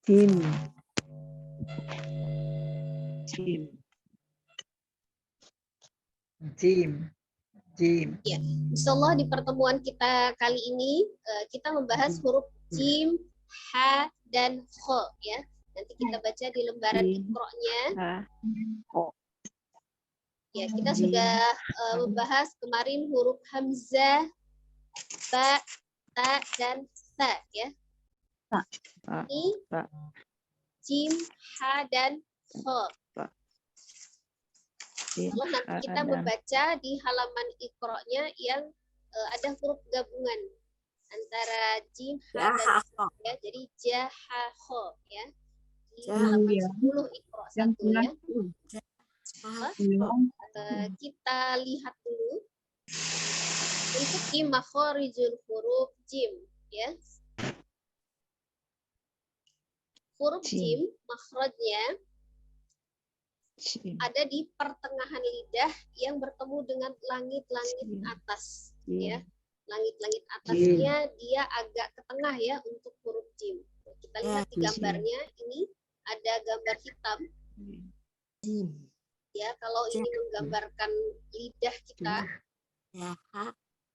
Jim. Jim. Jim. Jim. Ya, insyaallah di pertemuan kita kali ini kita membahas huruf jim, ha, dan kho ya. Nanti kita baca di lembaran Iqra-nya. Ya, kita sudah membahas kemarin huruf hamzah, ba, ta, dan sa ya. Ini jim, ha, dan kho. Kalau nanti kita membaca di halaman Iqra-nya yang ada huruf gabungan antara jim, ha, dan kho ya. Jadi ja, ha, kho ya. Di halaman 10 Iqra 1 ya. Kita lihat dulu untuk di makhorijul huruf jim ya. Huruf jim makhrajnya ada di pertengahan lidah yang bertemu dengan langit-langit atas ya. Langit-langit atasnya dia agak ke tengah ya untuk huruf jim. Kita lihat di gambarnya ini ada gambar hitam. Ya, kalau ini menggambarkan lidah kita.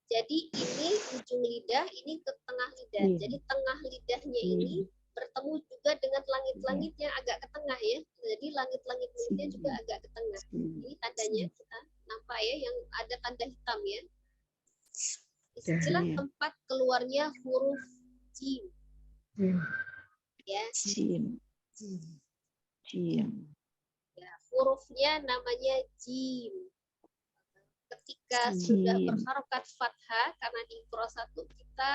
Jadi ini ujung lidah, ini ke tengah lidah. Jadi tengah lidahnya ini bertemu juga dengan langit-langit yang agak ke tengah ya. Jadi langit-langit mulutnya juga agak ke tengah. Ini tandanya kita nampak ya, yang ada tanda hitam ya. Disinilah tempat keluarnya huruf jim. Ya. Jim. Ya, hurufnya namanya jim. Ketika sudah berharokat fathah, karena di Iqra 1 kita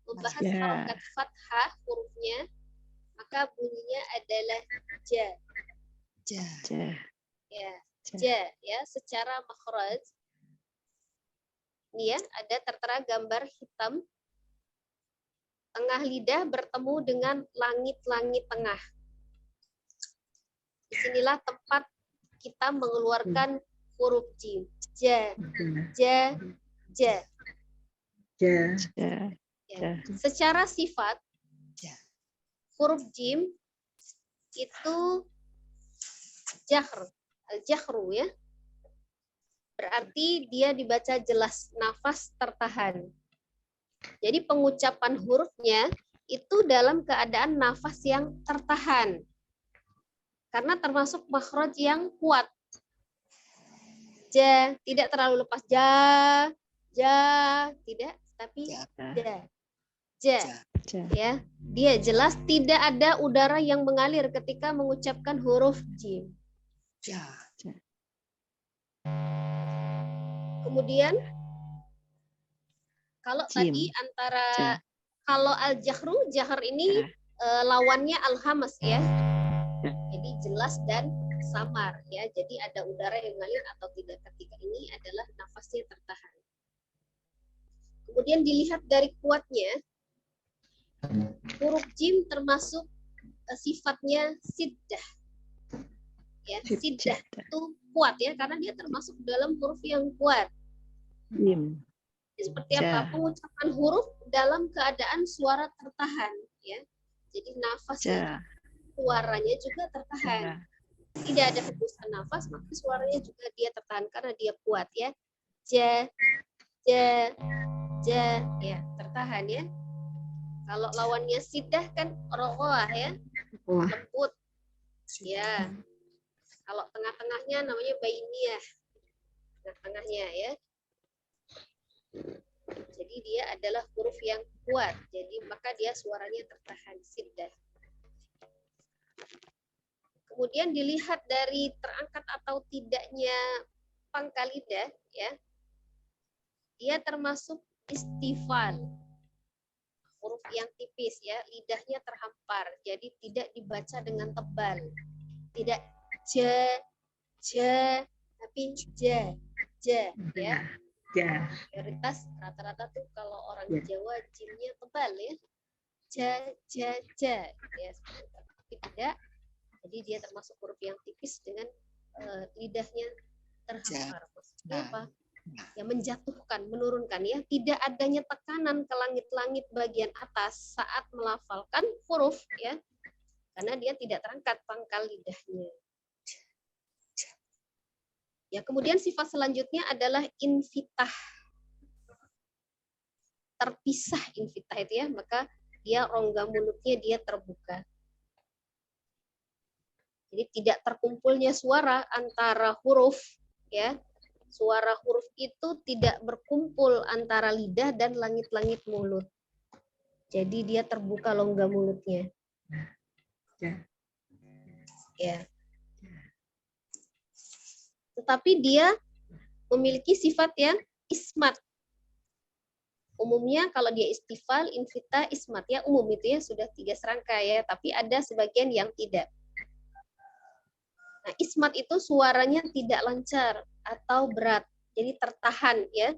membahas harokat fathah hurufnya, maka bunyinya adalah ja. Ya, ja ya secara makhraj. Ini ya, ada tertera gambar hitam. Tengah lidah bertemu dengan langit-langit tengah. Disinilah tempat kita mengeluarkan huruf jim. Ja, ja, ja. Ya. Secara sifat, huruf jim itu jahr, al-jahru ya. Berarti dia dibaca jelas, nafas tertahan. Jadi pengucapan hurufnya itu dalam keadaan nafas yang tertahan. Karena termasuk makhraj yang kuat. Ja, tidak terlalu lepas. Ja, tidak, tapi ja. Ya, dia jelas tidak ada udara yang mengalir ketika mengucapkan huruf jim. Kemudian kalau tadi antara kalau al-jahru, jahar ini lawannya al-hamas ya. Jadi jelas dan samar ya. Jadi ada udara yang mengalir atau tidak. Ketika ini adalah nafasnya tertahan. Kemudian dilihat dari kuatnya, huruf jim termasuk sifatnya siddah. Ya, siddah itu kuat ya, karena dia termasuk dalam huruf yang kuat. Seperti apa? Pengucapan huruf dalam keadaan suara tertahan ya. Jadi nafasnya, suaranya juga tertahan. Tidak ada hembusan nafas, maka suaranya juga dia tertahan karena dia kuat ya. Ja, ya tertahan ya. Kalau lawannya sidah kan ro'ah ya, lembut. Ya. Kalau tengah-tengahnya namanya bainiyah. Tengah-tengahnya ya. Jadi dia adalah huruf yang kuat. Jadi maka dia suaranya tertahan, sidah. Kemudian dilihat dari terangkat atau tidaknya pangkal lidah ya. Dia termasuk istifal. Huruf yang tipis ya, lidahnya terhampar. Jadi tidak dibaca dengan tebal. Tidak ja, tapi ja ya. Prioritas rata-rata tuh kalau orang Jawa jimnya tebal ya. Ja ya, tapi tidak. Jadi dia termasuk huruf yang tipis dengan lidahnya terhampar. Maksudnya apa? Ya menjatuhkan, menurunkan ya. Tidak adanya tekanan ke langit-langit bagian atas saat melafalkan huruf ya. karena dia tidak terangkat pangkal lidahnya. Ya, kemudian sifat selanjutnya adalah infitah. Terpisah infitah itu ya, maka dia rongga mulutnya dia terbuka. Jadi tidak terkumpulnya suara antara huruf, ya. Suara huruf itu tidak berkumpul antara lidah dan langit-langit mulut. Jadi dia terbuka rongga mulutnya. Ya. Tetapi dia memiliki sifat yang ismat. Umumnya kalau dia istifal, infita, ismat ya umum itu ya sudah 3 serangkai ya, tapi ada sebagian yang tidak. Nah, ismat itu suaranya tidak lancar atau berat, jadi tertahan ya.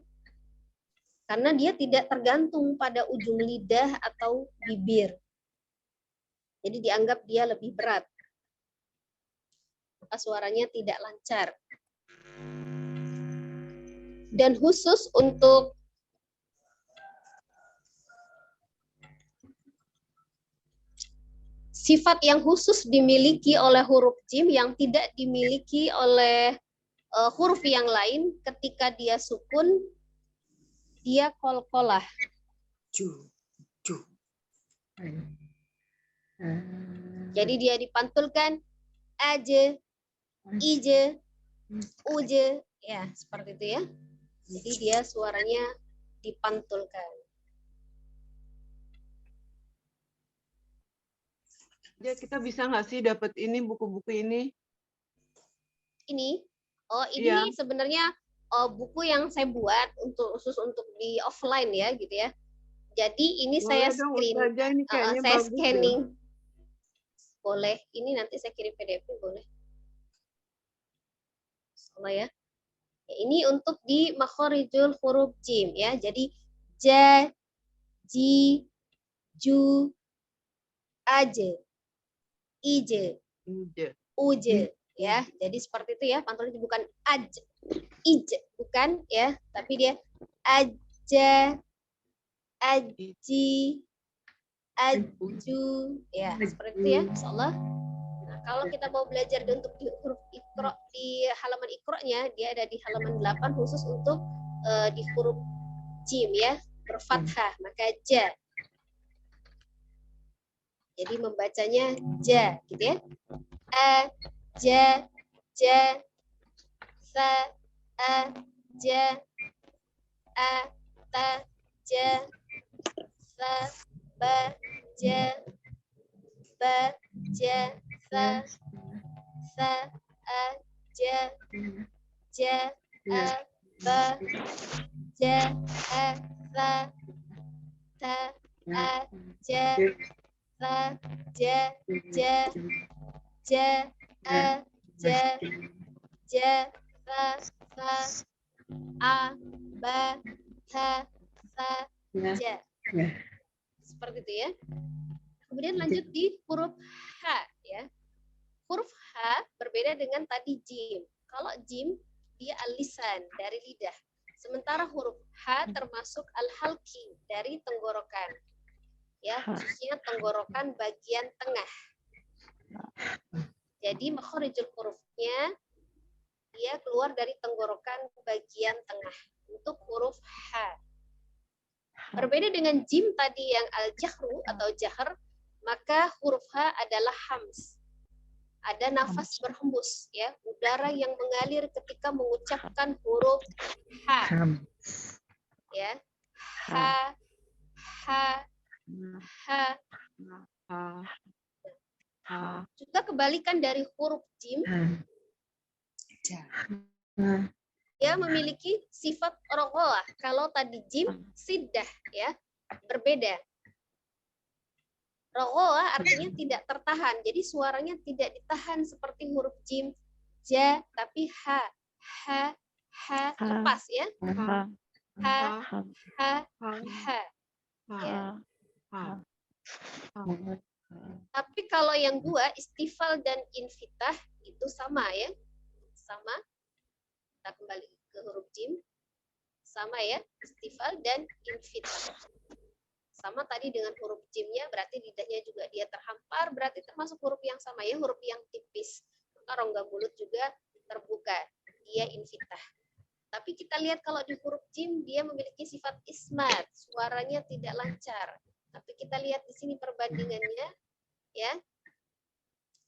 Karena dia tidak tergantung pada ujung lidah atau bibir. Jadi dianggap dia lebih berat. Maka suaranya tidak lancar. Dan khusus untuk sifat yang khusus dimiliki oleh huruf jim yang tidak dimiliki oleh huruf yang lain, ketika dia sukun, dia kolkolah. Jadi dia dipantulkan aje, ije, uje, ya seperti itu ya. Jadi dia suaranya dipantulkan. Ya, kita bisa nggak sih dapat ini buku-buku ini? Ini, ini Iya. sebenarnya buku yang saya buat khusus untuk di offline ya, gitu ya. Jadi ini Boleh saya dong, screen, Ustazah, ini kayaknya saya bagus scanning. deh. Boleh, ini nanti saya kirim PDF boleh. Sama ya. Ini untuk di makhorijul huruf jim ya. Jadi ja, ji, ju, aje, ije, uje ya. Jadi seperti itu ya, pantulnya bukan aj, ije bukan ya, tapi dia aja, aji, aju ya, seperti itu ya, insyaallah. Nah, kalau kita mau belajar untuk di huruf Iqra, di halaman Iqra-nya, dia ada di halaman 8 khusus untuk di huruf jim ya, berfathah, maka ja. Jadi membacanya ja gitu ya. A, ja, ja, sa, a, ja, a, ta, ja, sa, ba, ja, ba, ja, sa, a, ja, ja, a, ba, ja, a, sa, ta, a, ja, sa, ja, ja, ja, a, ja, ja, sa, a, ba, ta, sa, ja. Seperti itu ya. Kemudian lanjut di huruf H ya. Huruf H berbeda dengan tadi jim. Kalau jim dia al-lisan dari lidah. Sementara huruf H termasuk al-halki dari tenggorokan. Ya, khususnya tenggorokan bagian tengah. Jadi makhorijul hurufnya dia keluar dari tenggorokan bagian tengah untuk huruf H. Berbeda dengan jim tadi yang al-jahru atau jahr, maka huruf H adalah hams. Ada nafas berhembus ya, udara yang mengalir ketika mengucapkan huruf H. Ya. H, H, H. Juga kebalikan dari huruf jim. Dia memiliki sifat rogoah. Kalau tadi jim, siddah ya, berbeda. Rogoah artinya tidak tertahan. Jadi suaranya tidak ditahan seperti huruf jim, ja, tapi ha, lepas ya. Ha. Ya. Tapi kalau yang dua, istifal dan infitah itu sama ya, sama. Kita kembali ke huruf jim, sama ya, istifal dan infitah. Sama tadi dengan huruf jimnya, berarti lidahnya juga dia terhampar, berarti termasuk huruf yang sama ya, huruf yang tipis. Maka rongga mulut juga terbuka, dia infitah. Tapi kita lihat kalau di huruf jim dia memiliki sifat ismat, suaranya tidak lancar. Tapi kita lihat di sini perbandingannya, ya.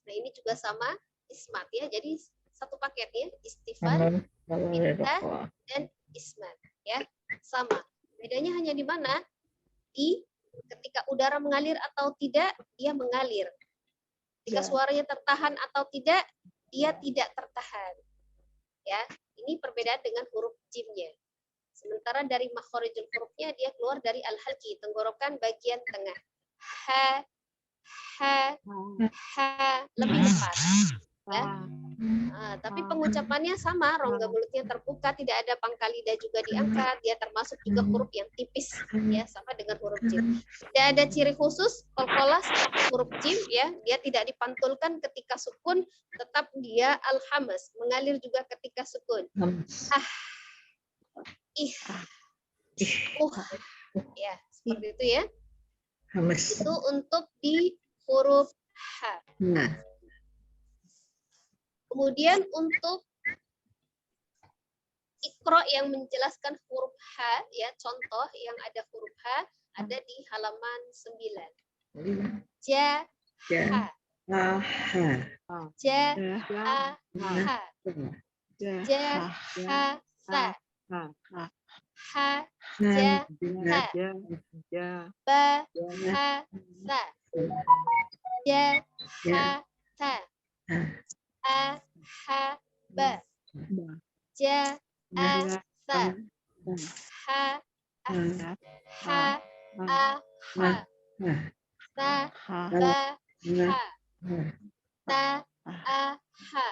Nah ini juga sama ismat ya, jadi satu paket ya, istifal, fitah, dan ismat ya, sama. Bedanya hanya di mana? Di ketika udara mengalir atau tidak, dia mengalir. Ketika suaranya tertahan atau tidak, dia tidak tertahan. Ya, ini perbedaan dengan huruf jimnya. Sementara dari makhorijul hurufnya dia keluar dari al-halqi, tenggorokan bagian tengah. Ha, lebih lepas. Ya. Tapi pengucapannya sama, rongga mulutnya terbuka, tidak ada pangkal lidah juga diangkat, dia termasuk juga huruf yang tipis, ya sama dengan huruf jim. Tidak ada ciri khusus, qalqalah huruf jim, ya dia tidak dipantulkan ketika sukun, tetap dia al-hamas, mengalir juga ketika sukun. Ya seperti itu ya. Itu untuk di huruf ha. Kemudian untuk Iqra yang menjelaskan huruf H, ya contoh yang ada huruf H ada di halaman 9. Ja, ha. Ja, ha. Ja, ha, sa. Ha, ja, ha. Ba, ha, sa. Ja, ha, ta. A, ha, ba. Ja, a, sa. Ha, a, ha, a, ha. Sa, ba, ha. Ta, a, ha.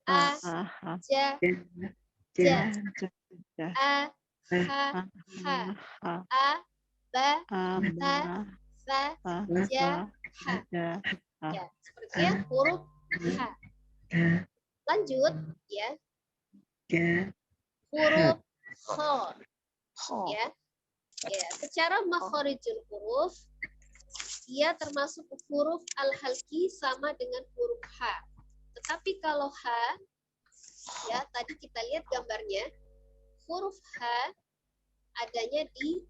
A, ja, ja. A, ha, ha. A, ba, ta, sa, ja, ha. Ya, sepertinya huruf H. Lanjut ya. Huruf Kho. Ya. Ya, secara makhorijul huruf dia termasuk huruf al-halqi sama dengan huruf H. Tetapi kalau H ya tadi kita lihat gambarnya, huruf H adanya di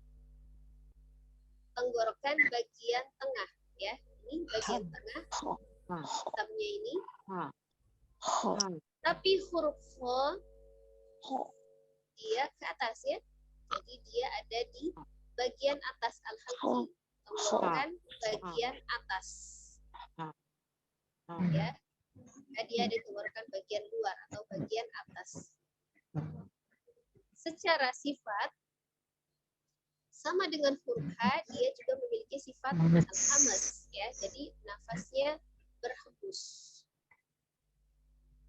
tenggorokan bagian tengah ya. Ini bagian tengah. Hitamnya ini. Tapi huruf Kho dia ke atas ya. Jadi dia ada di bagian atas al-halqi, tenggorokan bagian atas. Ya. Dia ada di tenggorokan bagian luar atau bagian atas. Secara sifat sama dengan huruf H, dia juga memiliki sifat al-hamas ya. Jadi nafasnya berhembus.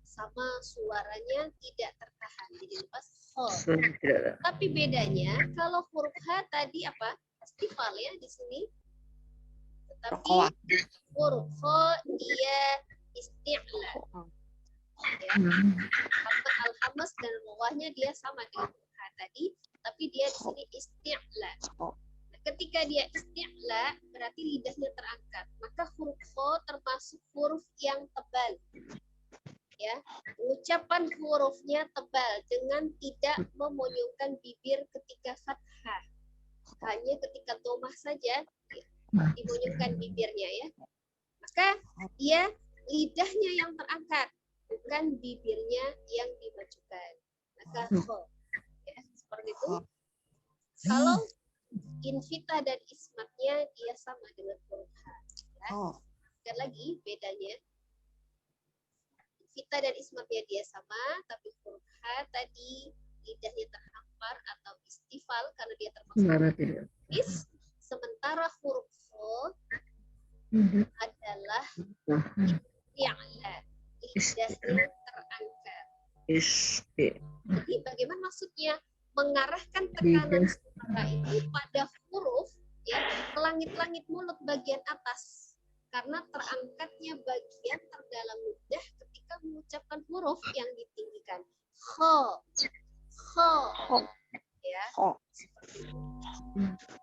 Sama suaranya tidak tertahan. Jadi lepas Kho. Tapi bedanya kalau huruf H tadi apa? Istifal ya di sini. Tetapi huruf Kho dia isti'la. Ya. Al-hamas dan lughahnya dia sama dengan huruf H tadi, tapi dia di sini isti'la. Ketika dia isti'la berarti lidahnya terangkat. Maka huruf Kho termasuk huruf yang tebal. Ya, ucapan hurufnya tebal dengan tidak memonyongkan bibir ketika fathah. Hanya ketika domah saja dimonyongkan bibirnya ya. Maka dia lidahnya yang terangkat, bukan bibirnya yang dimajukan. Maka Kho. Ya, seperti itu. Kalau infitah dan ismatnya dia sama dengan huruf H. Ya. Sekali lagi bedanya. Infitah dan ismatnya dia sama, tapi huruf H tadi lidahnya terhampar atau istifal karena dia termasuk is. Sementara huruf Kho adalah isti'la, lidahnya terangkat. Jadi bagaimana maksudnya? Mengarahkan tekanan suara itu pada huruf ya, ke langit-langit mulut bagian atas. Karena terangkatnya bagian terdalam lidah ketika mengucapkan huruf yang ditinggikan. Kho. Ya. Seperti itu.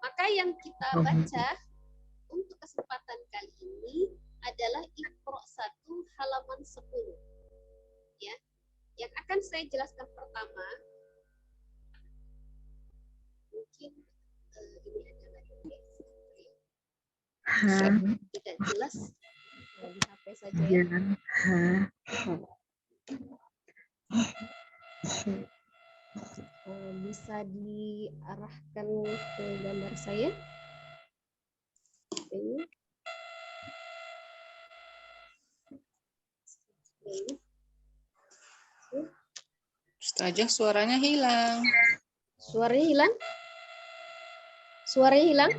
Maka maka yang kita baca untuk kesempatan kali ini adalah Iqra 1 halaman 10. Ya. Yang akan saya jelaskan pertama, mungkin ini adalah tidak jelas di HP saja ya. Bisa diarahkan ke gambar saya. Ini. Ustazah, suaranya hilang. Suaranya hilang? Suaranya hilang?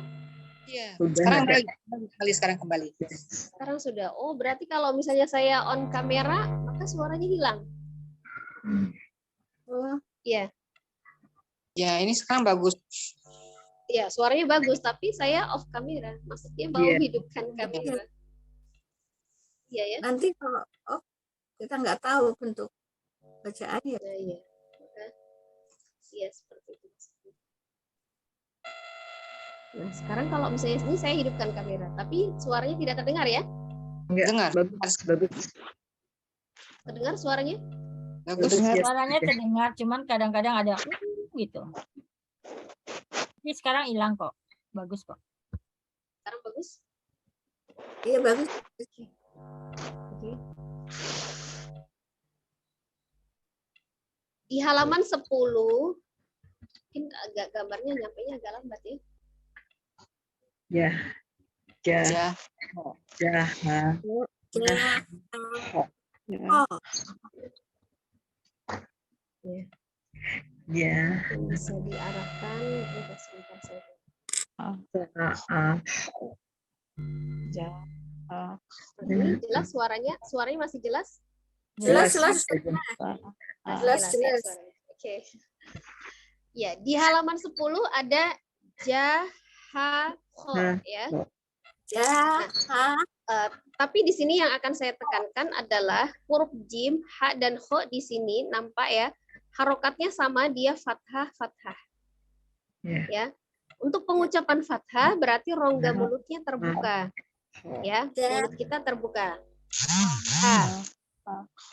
Iya. Udah Sekarang ada. sekarang kembali. Sekarang sudah. Oh, berarti kalau misalnya saya on kamera, maka suaranya hilang. Oh, iya. Ya, ini sekarang bagus. Iya, suaranya bagus, tapi saya off kamera. Maksudnya mau Iya. hidupkan kamera. Iya ya. Nanti kalau kita nggak tahu bentuk bacaannya. Nah, iya. Iya, seperti itu. Nah, sekarang kalau misalnya ini saya hidupkan kamera, tapi suaranya tidak terdengar ya? Enggak, Dengar. bagus. Terdengar suaranya? Bagus. Bagus. Suaranya terdengar, cuman kadang-kadang ada gitu. Tapi sekarang hilang kok. Bagus kok. Sekarang bagus? Iya bagus. Oke. Di halaman 10, mungkin agak gambarnya nyampainya agak lambat ya. Ya. Ja. Ya. Ja. Ha. Ya. Bisa diarahkan. Sebentar saya. Ja. Ini jelas suaranya? Suaranya masih jelas? Jelas. Jelas. Jelas. Oke. Ya, di halaman 10 ada ja, ha, ho ya. Ja, ha, Tapi di sini yang akan saya tekankan adalah huruf jim, ha dan ho di sini nampak ya. Harokatnya sama, dia fathah, fathah. Ya. Ya. Untuk pengucapan fathah berarti rongga mulutnya terbuka. Ya, mulut kita terbuka. Ha.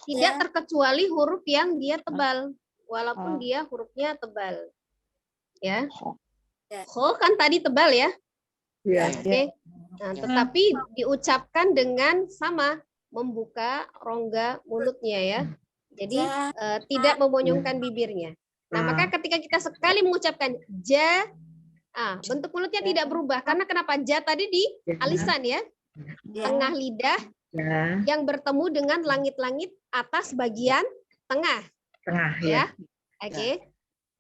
Tidak terkecuali huruf yang dia tebal, walaupun dia hurufnya tebal. Ya. Ho kan tadi tebal ya. Ya. Oke. Nah, tetapi diucapkan dengan sama, membuka rongga mulutnya ya. Jadi tidak memonyongkan bibirnya. Nah, maka ketika kita sekali mengucapkan ja, bentuk mulutnya tidak berubah karena kenapa? Ja tadi di alisan ya. Tengah lidah Ya. yang bertemu dengan langit-langit atas bagian tengah. Tengah Ya. ya. Oke.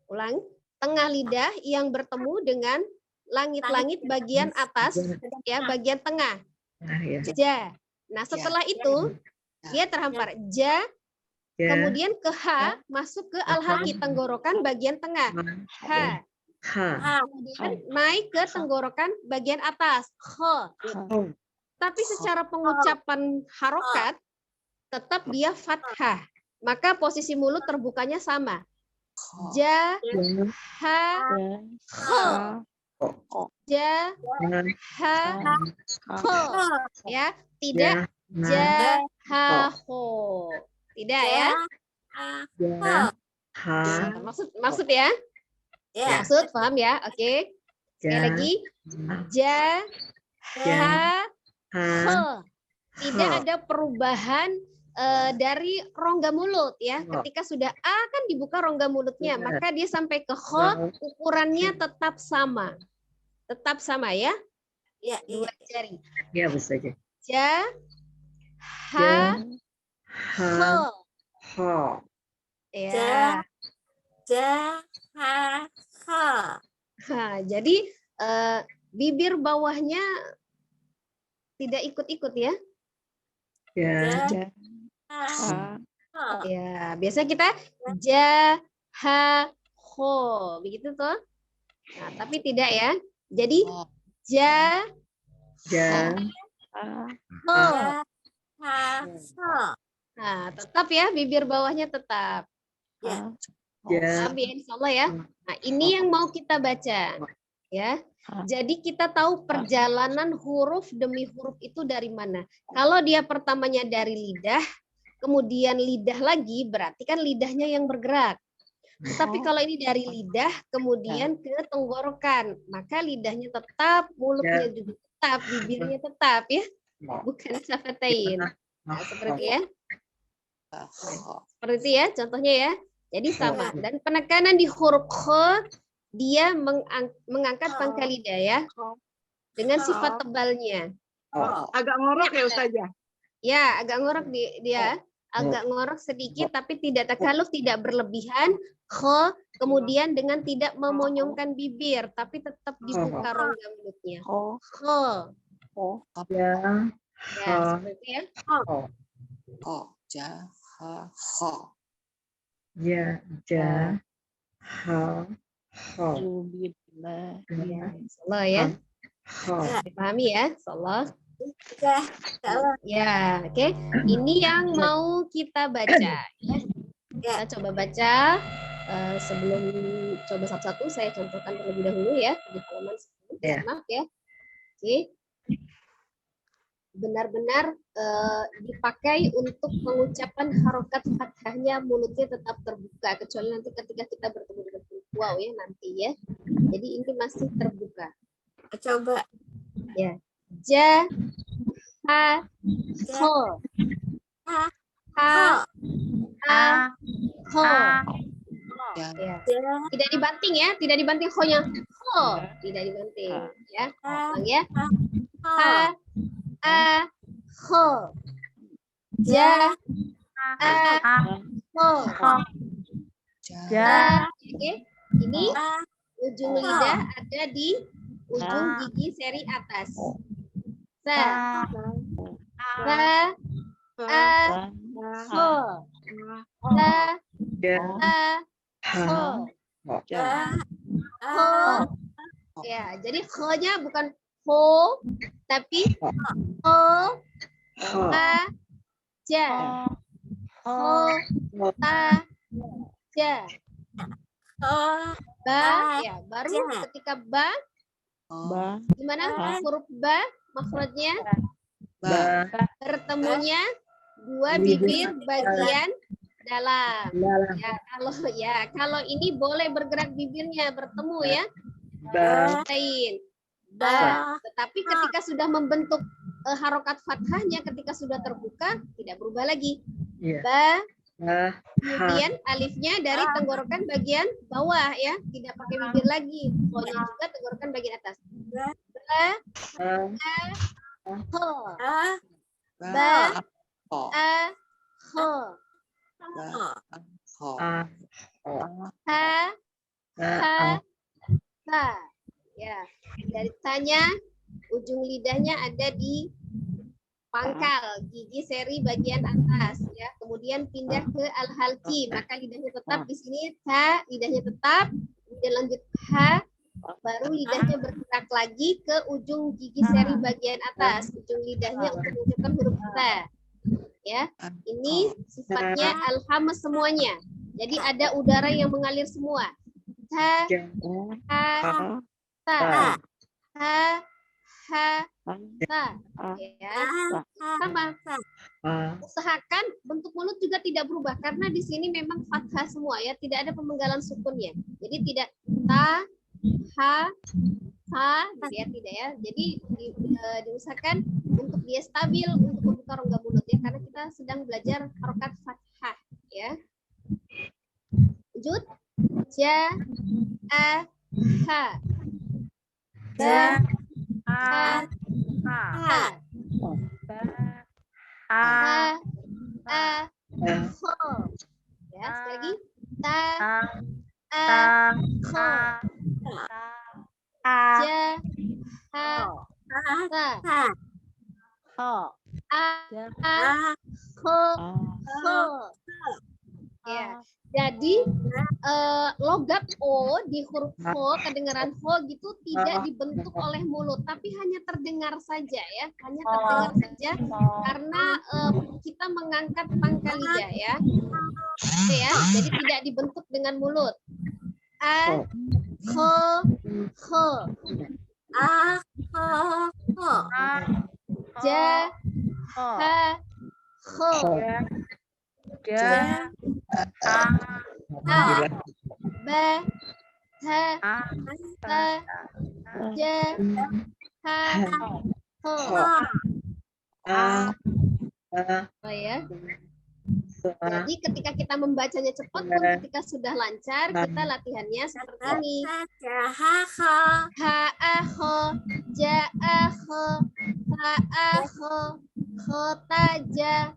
Ulang. Tengah lidah yang bertemu dengan langit-langit bagian atas ya, bagian tengah. Tengah ya. Ja. Nah, setelah itu dia terhampar ja, Ja. kemudian ke ha masuk ke al-haqi tenggorokan bagian tengah. Ha. Ha. Kemudian naik ke tenggorokan bagian atas. Kho. Tapi secara pengucapan harokat tetap dia fathah. Maka posisi mulut terbukanya sama. Ja, ha, kho. Ja, ha, kho. Ya, tidak ja, ha, ho. Tidak ya. Ja. Ha. Maksud ya? ya, Maksud, paham ya? Oke. Sekali Ja. lagi. Ja, ha, Ha. ho. Tidak Ho. ada perubahan dari rongga mulut ya. Ho. Ketika sudah A kan dibuka rongga mulutnya, Ya. maka dia sampai ke ho, ukurannya tetap sama. Tetap sama ya. ya, Dua jari. Ya, bisa aja. Ja, ha, Ha. ho. Ho. Ya. ja, ha, ha, Nah, jadi bibir bawahnya tidak ikut-ikut ya. Ya. ha, ha, Ya, biasa kita ja, ha, ho, begitu toh. Nah, tapi tidak ya. Jadi ja, Ja. ho. ha, ha, Nah, tetap ya bibir bawahnya tetap. ya, Ja. Paham ya, insya Allah ya. Nah, ini yang mau kita baca. Ya. Jadi kita tahu perjalanan huruf demi huruf itu dari mana. Kalau dia pertamanya dari lidah, kemudian lidah lagi, berarti kan lidahnya yang bergerak. Tetapi kalau ini dari lidah, kemudian ke tenggorokan, maka lidahnya tetap, mulutnya juga tetap, bibirnya tetap ya, bukan syafatain. Nah, seperti ya. Seperti ya, contohnya ya. Jadi sama. Dan penekanan di huruf kh, dia mengangkat pangkal lidah ya, dengan sifat tebalnya. Agak ngorok ya Ustazah? Ya, agak ngorok dia. Agak ngorok sedikit, tapi tidak takaluf, tidak berlebihan. Kh, kemudian dengan tidak memonyongkan bibir, tapi tetap dibuka rongga mulutnya. Kh. Ya. Ya, seperti ya. Ya. Ja. Ha. Ho. Salah ya. Ho. Dipahami ya, salah. Ya, salah. Ya, oke. Ini yang mau kita baca. Ya. Kita coba baca. Sebelum coba satu-satu, saya contohkan terlebih dahulu ya di halaman 10. Ya. Maaf ya. Oke. Benar-benar dipakai untuk mengucapkan harokat fathahnya, mulutnya tetap terbuka, kecuali nanti ketika kita bertemu dengan huruf waw ya nanti ya. Jadi ini masih terbuka. Coba. Ya. Ja, ha, ho, Ha. ha, a, ho. Ya. Ya. Tidak dibanting ya, tidak dibanting ho-nya. Ho, tidak dibanting ya. Ulang ya. Ha, a, ho. Ja, a, ho. Ja. Oke. Ini ujung lidah ada di ujung gigi seri atas. Sa, ra, a, ho. Sa, Ja. a, ho. Ha. Ho. Ya, jadi ho-nya bukan ho, tapi ho, Ho. a, ja. Ho, a, ja. Ba, ya, baru ketika ba, gimana huruf ba, makhrajnya Ba. bertemunya dua bibir bagian dalam. Ya, kalau ini boleh bergerak bibirnya bertemu ya. Ba. Lain. Ba. Tetapi ketika sudah membentuk harokat fathahnya, ketika sudah terbuka tidak berubah lagi. Ya. Ba, Ha. kemudian alifnya dari tenggorokan bagian bawah ya, tidak pakai bibir lagi. Ho-nya juga tenggorokan bagian atas. Ba, Ha. ho. Ba, a, ho. A. Ha, Ha. ta. Ya, dari tanya ujung lidahnya ada di pangkal gigi seri bagian atas ya. Kemudian pindah ke al-halqi, maka lidahnya tetap di sini ta, lidahnya tetap. Kemudian lanjut ha, baru lidahnya bergerak lagi ke ujung gigi seri bagian atas, ujung lidahnya untuk mengucapkan huruf ta. Ya, ini sifatnya alhamz semuanya. Jadi ada udara yang mengalir semua. Ta, ha, ta, ha, ha, ta. Ya, sama. Usahakan bentuk mulut juga tidak berubah karena di sini memang fathah semua ya, tidak ada pemenggalan sukunnya. Jadi tidak ta, ha, ha, gitu ya, tidak ya. Jadi diusahakan untuk dia stabil untuk membuka rongga mulut ya, karena kita sedang belajar harokat fathah ya. Lanjut. Ja, a, ha. Ba, ha, ha. Ha, a, ho. Ya, sekali lagi. Ta, a, ho. Ja, ha, ta. A, ho, ho. Ya. Jadi logat o di huruf ho, kedengaran ho gitu tidak dibentuk oleh mulut, tapi hanya terdengar saja ya, hanya terdengar saja karena kita mengangkat pangkal lidah ya. Oke ya, jadi tidak dibentuk dengan mulut. A, kho, kho, ah, ho, ja, ha, kho, ja, ha, Gila. ba, ha, ta, ja, ha, ho. Ah, Oh ya. Jadi ketika kita membacanya cepat pun ketika sudah lancar, kita latihannya seperti ini. ja, ha, ho, Ha, ah, ho, ja, ah, ho, ha, ah, ho, kho, ta, ja,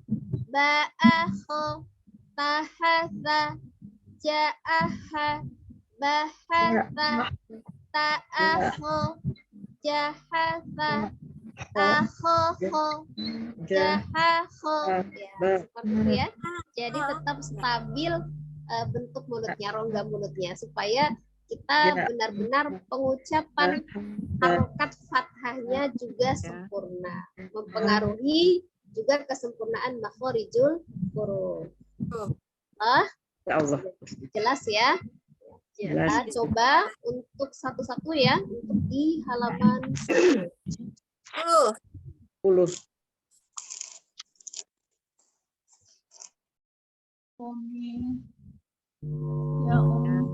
ba, ah, ho, ta, ha, za, ja, ah, ha, ba, ha, za, ta, ah, ho, ja, ha, za, ta, ho, ho, ja, ha, ho. Ya, seperti itu ya. Jadi tetap stabil bentuk mulutnya, rongga mulutnya, supaya kita benar-benar pengucapan harokat fathahnya juga sempurna, mempengaruhi juga kesempurnaan makhorijul huruf. Ya Allah. Jelas ya? Kita coba untuk satu-satu ya, untuk di halaman 10. 10. Ya Allah.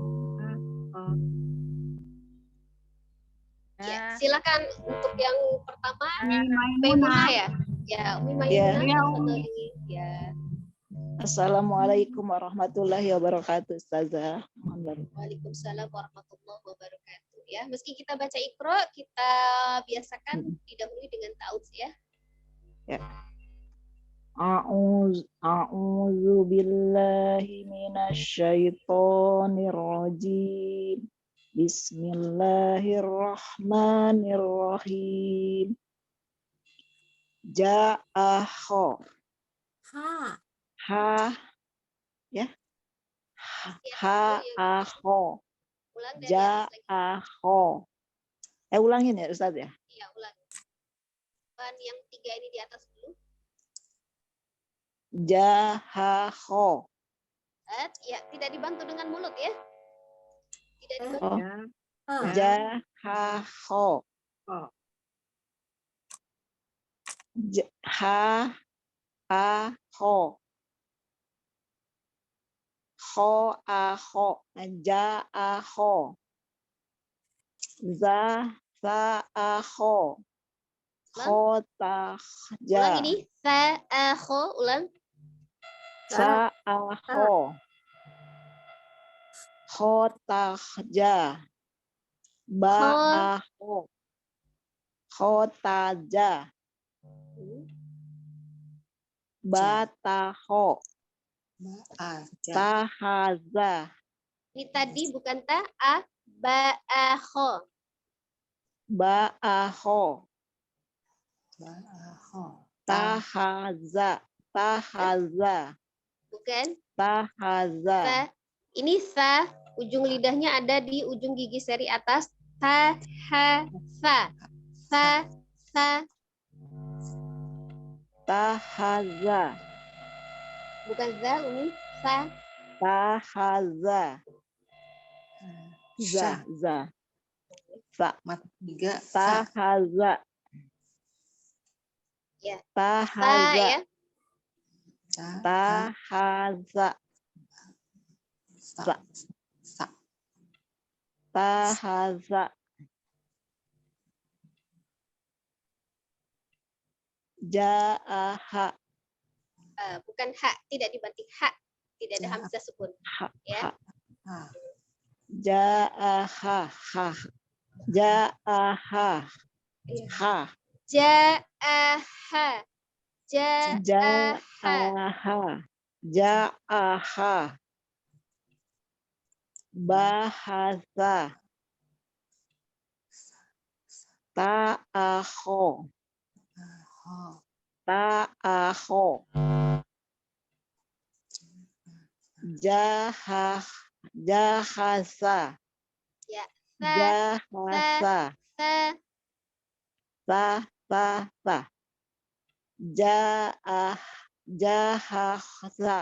Ya, silakan untuk yang pertama Maimunah Maimunah. ya. Ya, Umi Ya. Maimunah. Ya. Assalamualaikum warahmatullahi wabarakatuh, Ustazah. Waalaikumsalam warahmatullahi wabarakatuh. Ya, meski kita baca Iqra, kita biasakan didahului dengan ta'awudz ya. A'udzu billahi minasyaitonir rajim. Bismillahirrahmanirrahim. Ja'aho. ha, Ha, ya. Ha-aho. Ulang dari atas lagi. Ja'aho. Ulangin ya, Ustaz ya. Iya, ulang. Dan yang 3 ini di atas dulu. Jahaho. Ya, tidak dibantu dengan mulut ya. Tidak dibantu. Oh. ha, Jahaho. Ha-aho. Ho-aho. Ja-aho. Za-sa-aho. Ho-ta-ja. Ulang ini. Sa-akho, ulang. Sa-aho. Ho-ta-ja. Ba-aho. Ho-ta-ja. Bataho. Tahaza. Ini tadi bukan ta, a, ba-akho. Ba'aho. Tahaza. Tahaza. Bukan. Tahaza. Sa. Ini sa, ujung lidahnya ada di ujung gigi seri atas. Ta, ha, sa. Sa, sa. Tahaza. Bukan za, ini sa. Tahaza. Za. Za. Sa. Mata 3. Tahaza. Ya. Sa Tahaza. ya. Tahaza. Sa. Tahaza. Ja'aha. Bukan ha, tidak dibanting ha. Tidak ada hamzah sukun. Ha. Ya. Ha. Ja'aha. Ha. Ja'aha. Iya. Ha. Ja'aha. Ja'aha. Ja'aha. Ja'aha. Bahasa. Ta'aho. Ta'aho. Jahasa. Ya. Jahasa. Sa. Sa. Jahasa.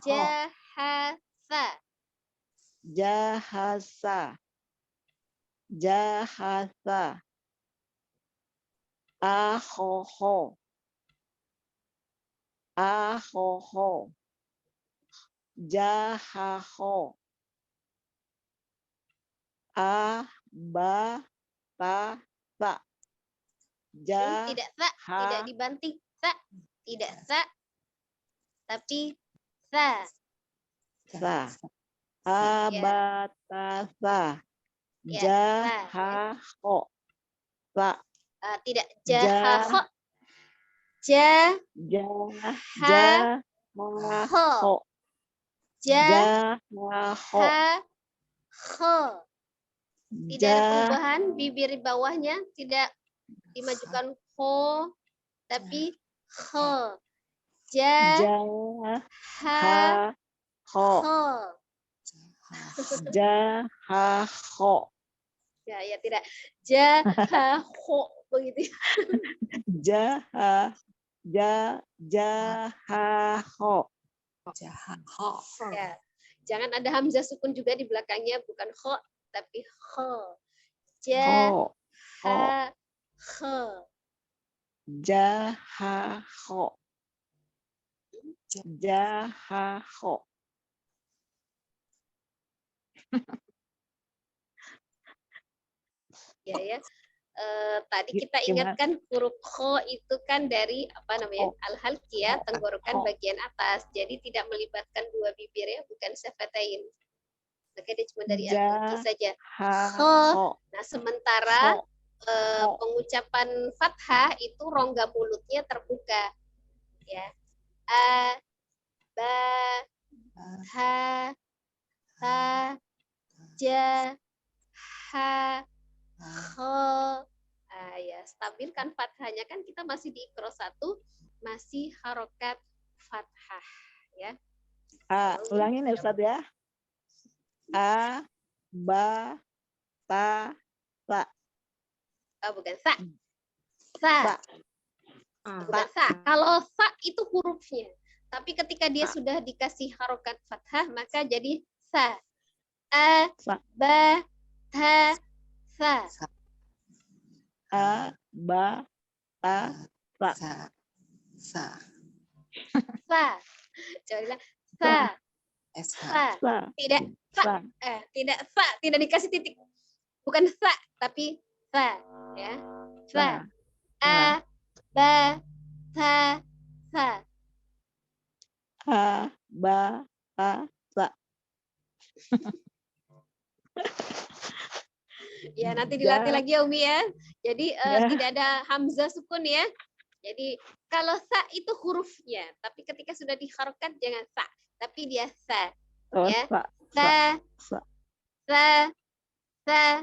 Jahasa. jahasa, jahasa, ahoho, ahoho, jahaho, abatasa, Tidak sa, tidak dibanting sa, tidak sa, tapi sa. jahasa, abatasa, Ya, sa, ya. jahaho, sa, Tidak jahaho, ja, jahaho, ja, jahaho, ha, ho. Tidak ada perubahan, bibir bawahnya tidak dimajukan ho, tapi ho. Ja, ha, jahaho, ho. jahaho, Ya, tidak. Ja, ha, ho. Begitu. jahaho, Jahaho. Ya. Jangan ada hamzah sukun juga di belakangnya, bukan ho, tapi ho. Ja, ho, ha, ho. jahaho, jahaho. Ya. Tadi kita Gimana? ingatkan huruf kho itu kan dari apa namanya al-halqiyah, tenggorokan bagian atas, jadi tidak melibatkan dua bibir ya, bukan syafatain. Maka dia cuma dari al-halqi saja. Kho. Nah sementara pengucapan fathah itu rongga mulutnya terbuka, ya. A, ba, ha, ta, ja, ha, ho. Ya, stabilkan fathahnya, kan kita masih di ikro 1, masih harokat fathah ya. Ulangin ya Ustaz ya. A, ba, ta, sa. Bukan sa. Sa. Bukan sa. Kalau sa itu hurufnya. Tapi ketika dia sudah dikasih harokat fathah, maka jadi sa. A, ba, ta, sa. A, ba, ta, sa. Sa. Sa. Coba bilang sa. Sa. Tidak sa. Tidak sa, tidak dikasih titik. Bukan sa, tapi sa, ya. Sa. A, ba, ta, sa. A, ba, ta, sa. Ya, nanti dilatih lagi ya Umi ya. Jadi tidak ada hamzah sukun ya. Jadi kalau sa itu hurufnya, tapi ketika sudah diharokat jangan sa, tapi dia sa. Ya. Sa. Sa. Sa.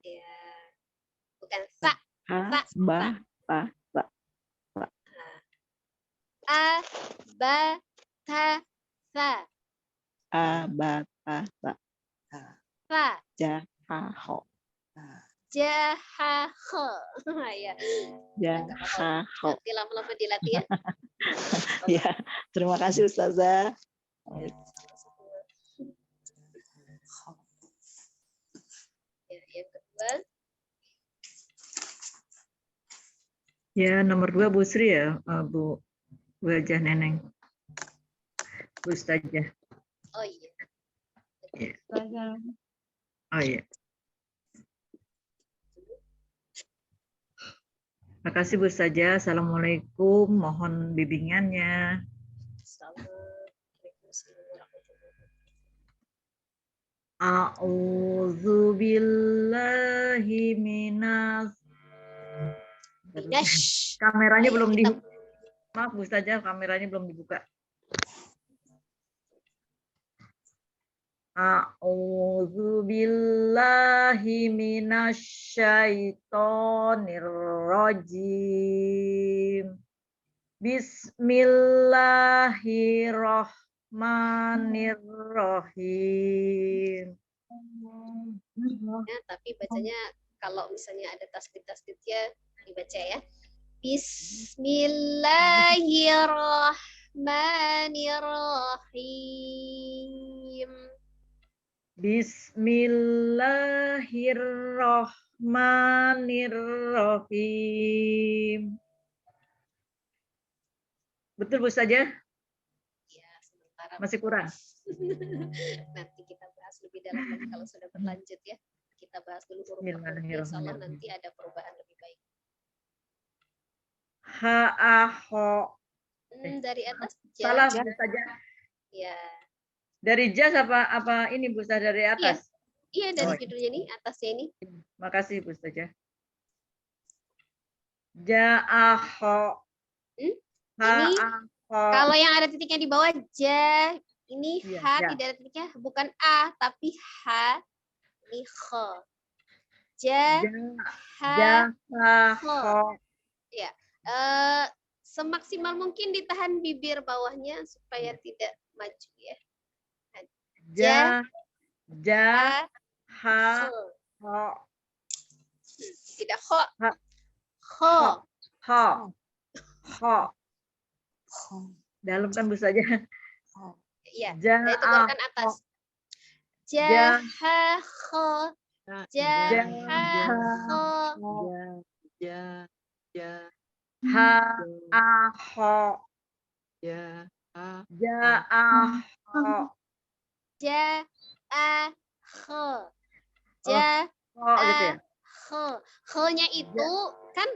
Ya. Bukan sa. A, ba, ta, sa. A, ba, ta, sa. A, ba, ta, sa. Sa. Jahaho. Jahaho. Ya. Jahaho. Nanti lama-lama dilatih ya. Ya, terima kasih Ustazah. Ya, yang kedua. Ya, nomor 2 Bu Sri ya, Bu Wajah Neneng. Bu Ustazah. Oh iya. Ya. Oh iya. Terima kasih Bu Ustazah. Assalamualaikum. Mohon bimbingannya. A'udzu billahi minas. Kameranya belum di. Maaf Bu Ustazah, kameranya belum dibuka. A'udzu billahi minasyaitonir rajim. Bismillahirrahmanirrahim. Ya, tapi bacanya kalau misalnya ada tasdid-tasdidnya dibaca ya. Bismillahirrahmanirrahim. Bismillahirrahmanirrahim. Betul Bu saja? Ya, sementara Masih kurang. nanti kita bahas lebih dalam lagi kalau sudah berlanjut ya. Kita bahas dulu huruf-hurufnya, insya Allah nanti ada perubahan lebih baik. Ha-a-ho. Dari atas Salah ja. Bu saja. Ya. Dari jas apa ini Bu Ustazah dari atas? Iya dari Oh, judulnya ini, atasnya ini. Makasih Bu Ustazah. Ja-a-ho. Ini Ha-a-ho. kalau yang ada titiknya di bawah ja, ini Iya, h ja. tidak ada titiknya, bukan a tapi h. Ini kho. Ja, ha, Ja-a-ho. Ya. Semaksimal mungkin ditahan bibir bawahnya supaya tidak maju ya. Ja, Ha, ha, kho. ho, Tidak kho. Ha. Kho. ho, ho. Dalam kan Bu saja. Iya. Ja, Dari tenggorokan atas. Ja, Ja. ha, kho. Ja, Ja, ha, kho. Ya, ya, ha, a, ho. ya, ha, Ja, a, ho. Ja, a, kho. Ja, Ho gitu ya. kho. Kho-nya itu kan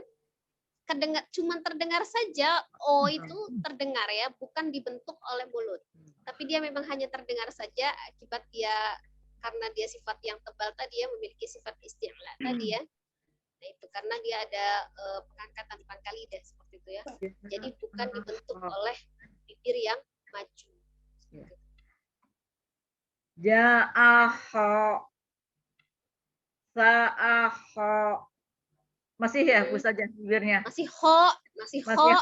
cuman terdengar saja. O itu terdengar ya, bukan dibentuk oleh mulut. Tapi dia memang hanya terdengar saja akibat dia karena dia sifat yang tebal tadi ya, memiliki sifat isti'la tadi ya. Nah itu karena dia ada pengangkatan pangkal lidah seperti itu ya. Jadi bukan dibentuk oleh bibir yang maju. Ja, a, ho. Sa, a, ho. Masih ya Bu saja bibirnya. Masih ho, masih ho. Masih.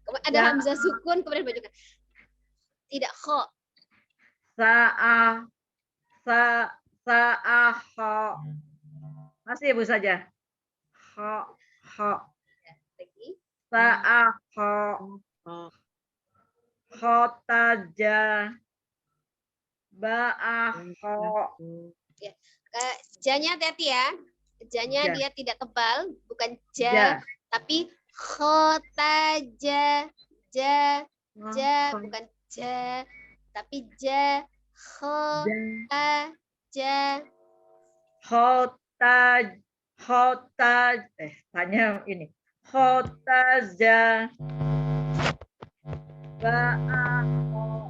Kemudian ada Ya. hamzah sukun kemudian bajukan. Tidak ho. Sa, a, ho. Masih Bu saja. Ho, ho. Lagi. Sa, a, ho. ho, Ho, ta, ja. Ba, a, ho. Ja-nya hati-hati ya. Ja-nya Ja. dia tidak tebal, bukan Ja. ja, tapi khota ja, ja, ja, bukan ja, tapi ja, khota ja. Tanya ini. Khotaja. Ba'aho.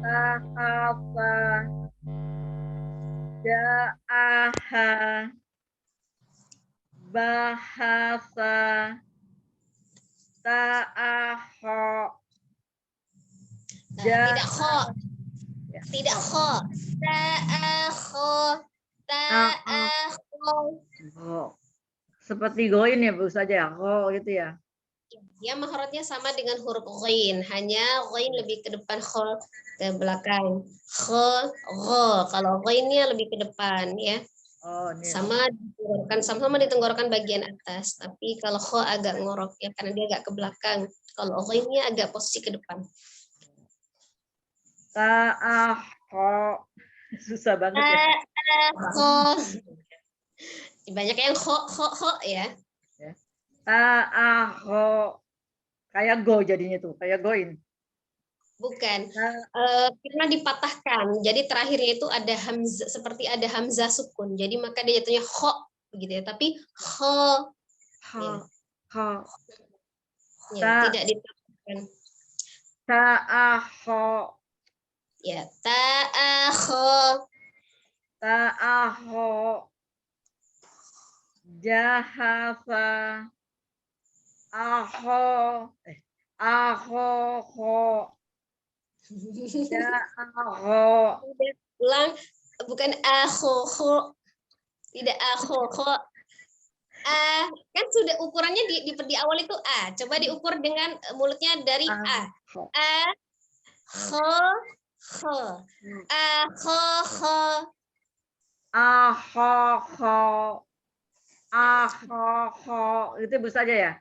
Tahafa. Ja'aha. Bahasa. Ta'aho. Tidak kho, Ya. tidak kho. Ta'akho, ta'akho. Oh. Seperti goin ya Bu saja. Oh gitu ya. Ya mahrotnya sama dengan huruf ghain, hanya ghain lebih ke depan, kho ke belakang. Kho, gho. Kalau ghainnya lebih ke depan ya. Oh, ini. Sama-sama di tenggorokan bagian atas, tapi kalau kho agak ngorok ya karena dia agak ke belakang. Kalau ghainnya agak posisi ke depan. Ta'aho. Susah banget ya. Kho. Banyak yang kho ya. Ta'aho. Kayak go jadinya tuh, kayak goin. Bukan. Karena dipatahkan. Jadi terakhirnya itu ada hamzah, seperti ada hamzah sukun. Jadi maka dia jatuhnya kho begitu ya. Tapi kho Ha, ha. ya, tidak ditambahkan. Ta'aho. Ya, ta'akho. Ta'aho. Jahasa. Aho. Aho. Ho. Ja'aho. Ulang, bukan akho. Tidak akho. Kan sudah ukurannya di awal itu a. Coba diukur dengan mulutnya dari a. A, kho. Akho. Aho. Itu Bu saja ya?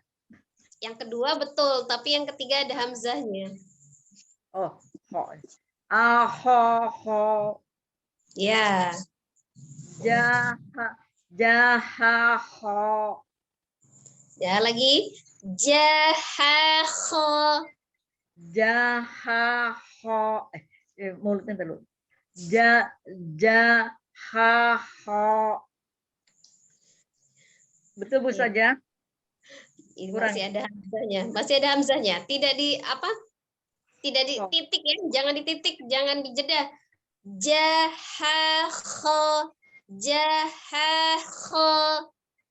Yang kedua betul, tapi yang ketiga ada hamzahnya. Oh, ho. Ahoho. Ya. Jahaho. Ya lagi. Jahaho. Jahaho. Mulutnya dulu. Jahaho. Betul Bu Iya. saja? Ini Kurang. masih ada hamzahnya. Masih ada hamzahnya. Tidak di apa? Tidak di Oh. titik ya. Jangan di titik, jangan dijeda. Jahaho. Jahaho.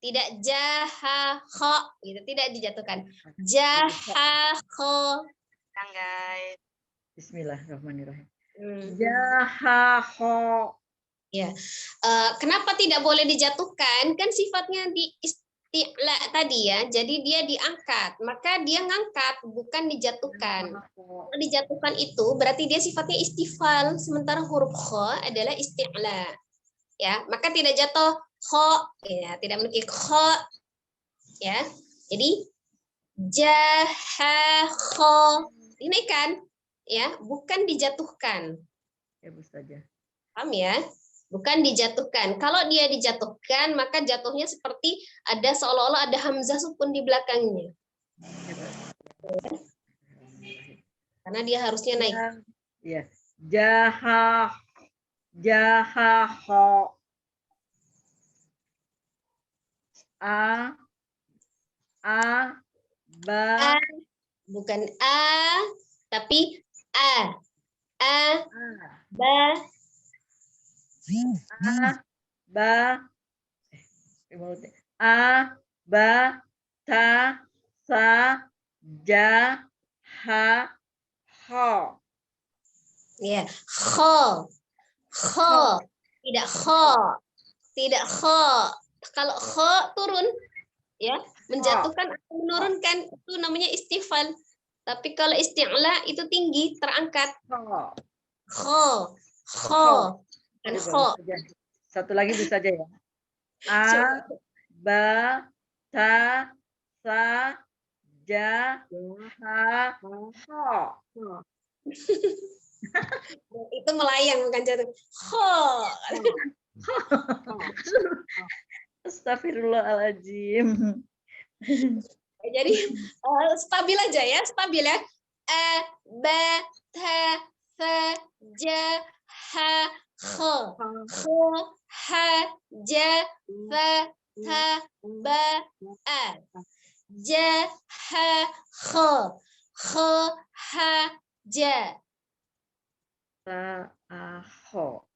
Tidak jahaho. Gitu, tidak dijatuhkan. Jahaho. guys. Bismillahirrahmanirrahim. Hmm. Jahaho. Kenapa tidak boleh dijatuhkan? Kan sifatnya di isti'la tadi ya. Jadi dia diangkat. Maka dia ngangkat, bukan dijatuhkan. Kalau dijatuhkan itu berarti dia sifatnya istifal. Sementara huruf kha adalah isti'la. Ya, maka tidak jatuh kha, ya, tidak memiliki kha. Ya. Jadi jahaho dinaikkan, ya, bukan dijatuhkan. Ya Bu saja. Paham ya? Bukan dijatuhkan. Kalau dia dijatuhkan, maka jatuhnya seperti ada seolah-olah ada hamzah sukun di belakangnya. Karena dia harusnya naik. Ya. Jahaho. Ba. Bukan a, tapi a. Ba. Ba. Ba. Ta. Sa. Ja. Ha. Ho. Ya, kho. Kho. Tidak kho. Tidak kho. Kalau kho turun, ya, menjatuhkan atau menurunkan itu namanya istifal. Tapi kalau isti'la itu tinggi, terangkat. Ho. Kho. Kho. Dan kho. Satu lagi bisa aja ya. A. Ba. Ta. Sa. Ja. Ha. Ho. Itu melayang bukan jatuh. Kho. Astagfirullahaladzim. Jadi stabil aja ya, stabil ya. A, ba, ta, sa, ja, ha, kho. Kho, ha, ja, fa, ta, ba, a. Ja, ha, kho. Kho, ha, ja. Ta, a, ho.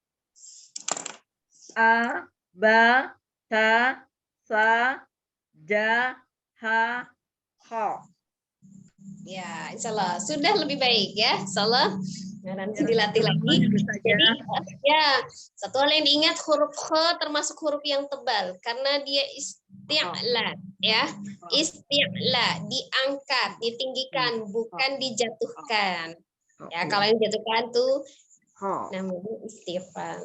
A, ba, ta, sa, ja, ha, ho. Ya, insya Allah sudah lebih baik ya, insya Allah. Nah, nanti dilatih lagi. Jadi, ya, satu hal yang diingat, huruf kha termasuk huruf yang tebal karena dia isti'la, ya, isti'la, diangkat, ditinggikan, bukan dijatuhkan. Ya, kalau yang dijatuhkan tuh namanya istifal.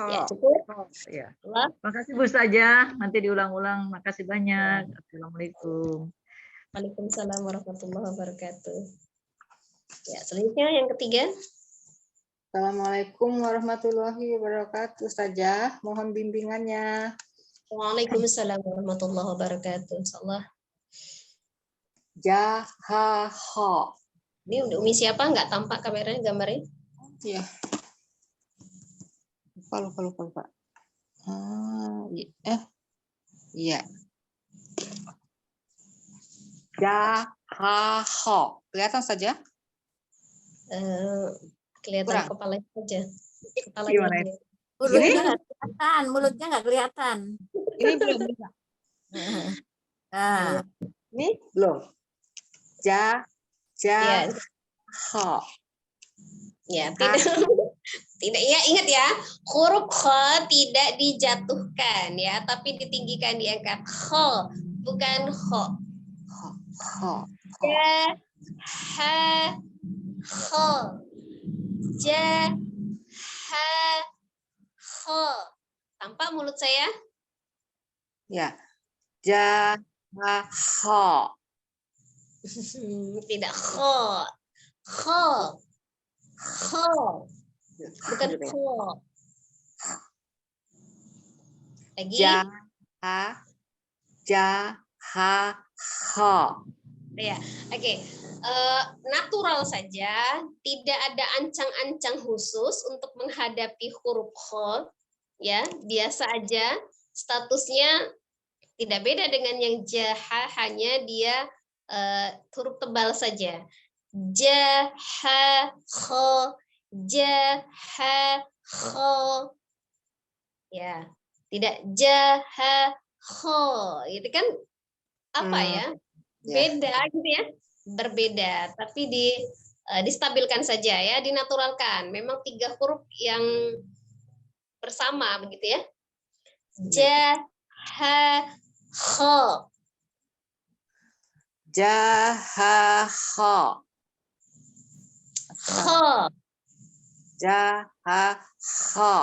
Ya, cukup. Ya. Allah. Makasih Bu saja. Nanti diulang-ulang. Makasih banyak. Assalamualaikum. Waalaikumsalam warahmatullahi wabarakatuh. Ya, selanjutnya yang ketiga. Assalamualaikum warahmatullahi wabarakatuh. Ustazah, mohon bimbingannya. Waalaikumsalam warahmatullahi wabarakatuh. Insyaallah. Jahaho. Ini untuk Umi siapa? Nggak tampak kameranya, gambarnya? Iya. Lupa. Iya. Jahaho. Kelihatan saja? Kelihatan Kurang. kepalanya saja. Kepalanya Gimana aja. Mulutnya nggak kelihatan, mulutnya nggak kelihatan. Ini belum. Nah, Ini belum. Ya, Jahaho. ya, tidak. Tidak, ya, ingat ya, huruf kha tidak dijatuhkan ya, tapi ditinggikan, diangkat. Kha, bukan kha. Ho. Ja, ha, kha. Ja, ha, kha. Tampak mulut saya? Ya. Jahaho. Tidak kha. Kha. Kho. Bukan kho. Lagi. Kho. Ya, oke. Natural saja, tidak ada ancang-ancang khusus untuk menghadapi huruf kho. Ya, biasa aja. Statusnya tidak beda dengan yang jaha, hanya dia huruf tebal saja. Jaha kho, jaha kho. Ya, tidak jaha kho. Itu kan apa ya? Beda gitu ya. Berbeda, tapi distabilkan saja ya, dinaturalkan. Memang 3 huruf yang bersama begitu ya. Jaha kho. Jaha-kho. Kho. Jaha-kho.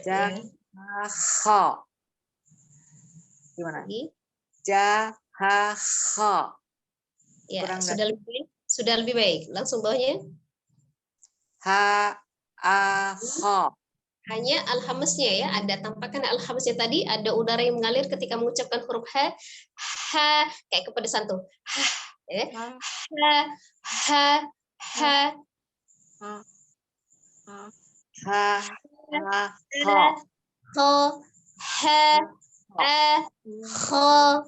Ya. Jaha-kho. Gimana? Lagi. Jaha-kho. Ya, Kurang sudah lebih baik. Langsung bawahnya. Ha-a-kho. Hanya alhamznya ya, ada tampakkan alhamznya tadi, ada udara yang mengalir ketika mengucapkan huruf ha, kayak kepedesan tuh, ya. Kho, kho.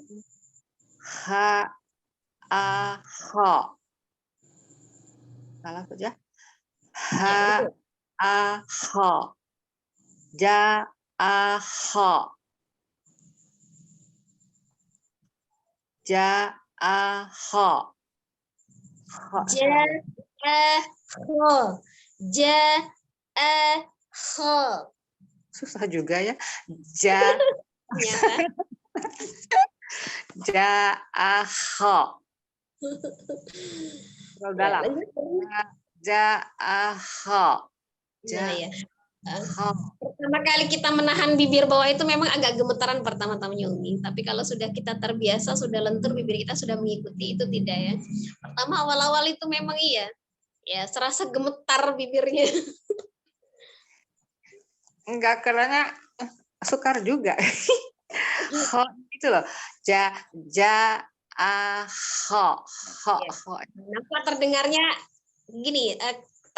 Ha-a-kho. Salah saja. Ya, betul. Ha-a-kho. Ja-a-kho. Ja-a-kho. Ja-a-kho. Ja-a-kho. Susah juga ya. Ja-a-kho. Terlalu dalam. Ja-a-kho. Nah, ya. Pertama kali kita menahan bibir bawah itu memang agak gemetaran pertama-tamanya Umi. Tapi kalau sudah kita terbiasa, sudah lentur, bibir kita sudah mengikuti, itu tidak ya. Pertama awal-awal itu memang iya. Ya, serasa gemetar bibirnya. Enggak, karena sukar juga. Ho itu loh. Ja-a-kho. Ho. Kenapa terdengarnya gini?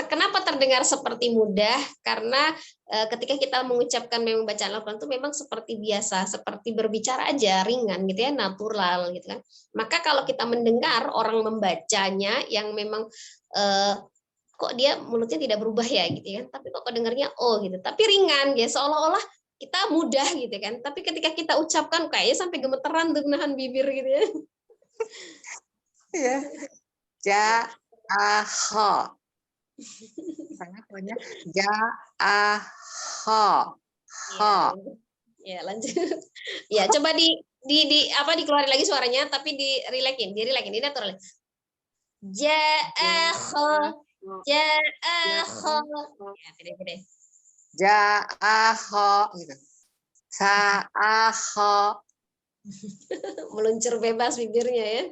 Kenapa terdengar seperti mudah? Karena ketika kita mengucapkan memang bacaan Al-Quran itu memang seperti biasa, seperti berbicara aja, ringan gitu ya, natural gitu kan. Maka kalau kita mendengar orang membacanya yang memang kok dia mulutnya tidak berubah ya gitu kan, tapi kok dengarnya oh gitu, tapi ringan ya, seolah-olah kita mudah gitu kan. Tapi ketika kita ucapkan kayaknya sampai gemeteran tuh menahan bibir gitu ya. Iya. Ja-a-kho. Karena pokoknya ja-a-kho. Ho. Ya, lanjut. Ya, coba dikeluarin lagi suaranya, tapi dirilekin, dinaturalin. Ja-a-kho. Ja-a-kho. Ya, pede-pede. Ja-a-kho gitu. Sa-a-kho. Meluncur bebas bibirnya ya.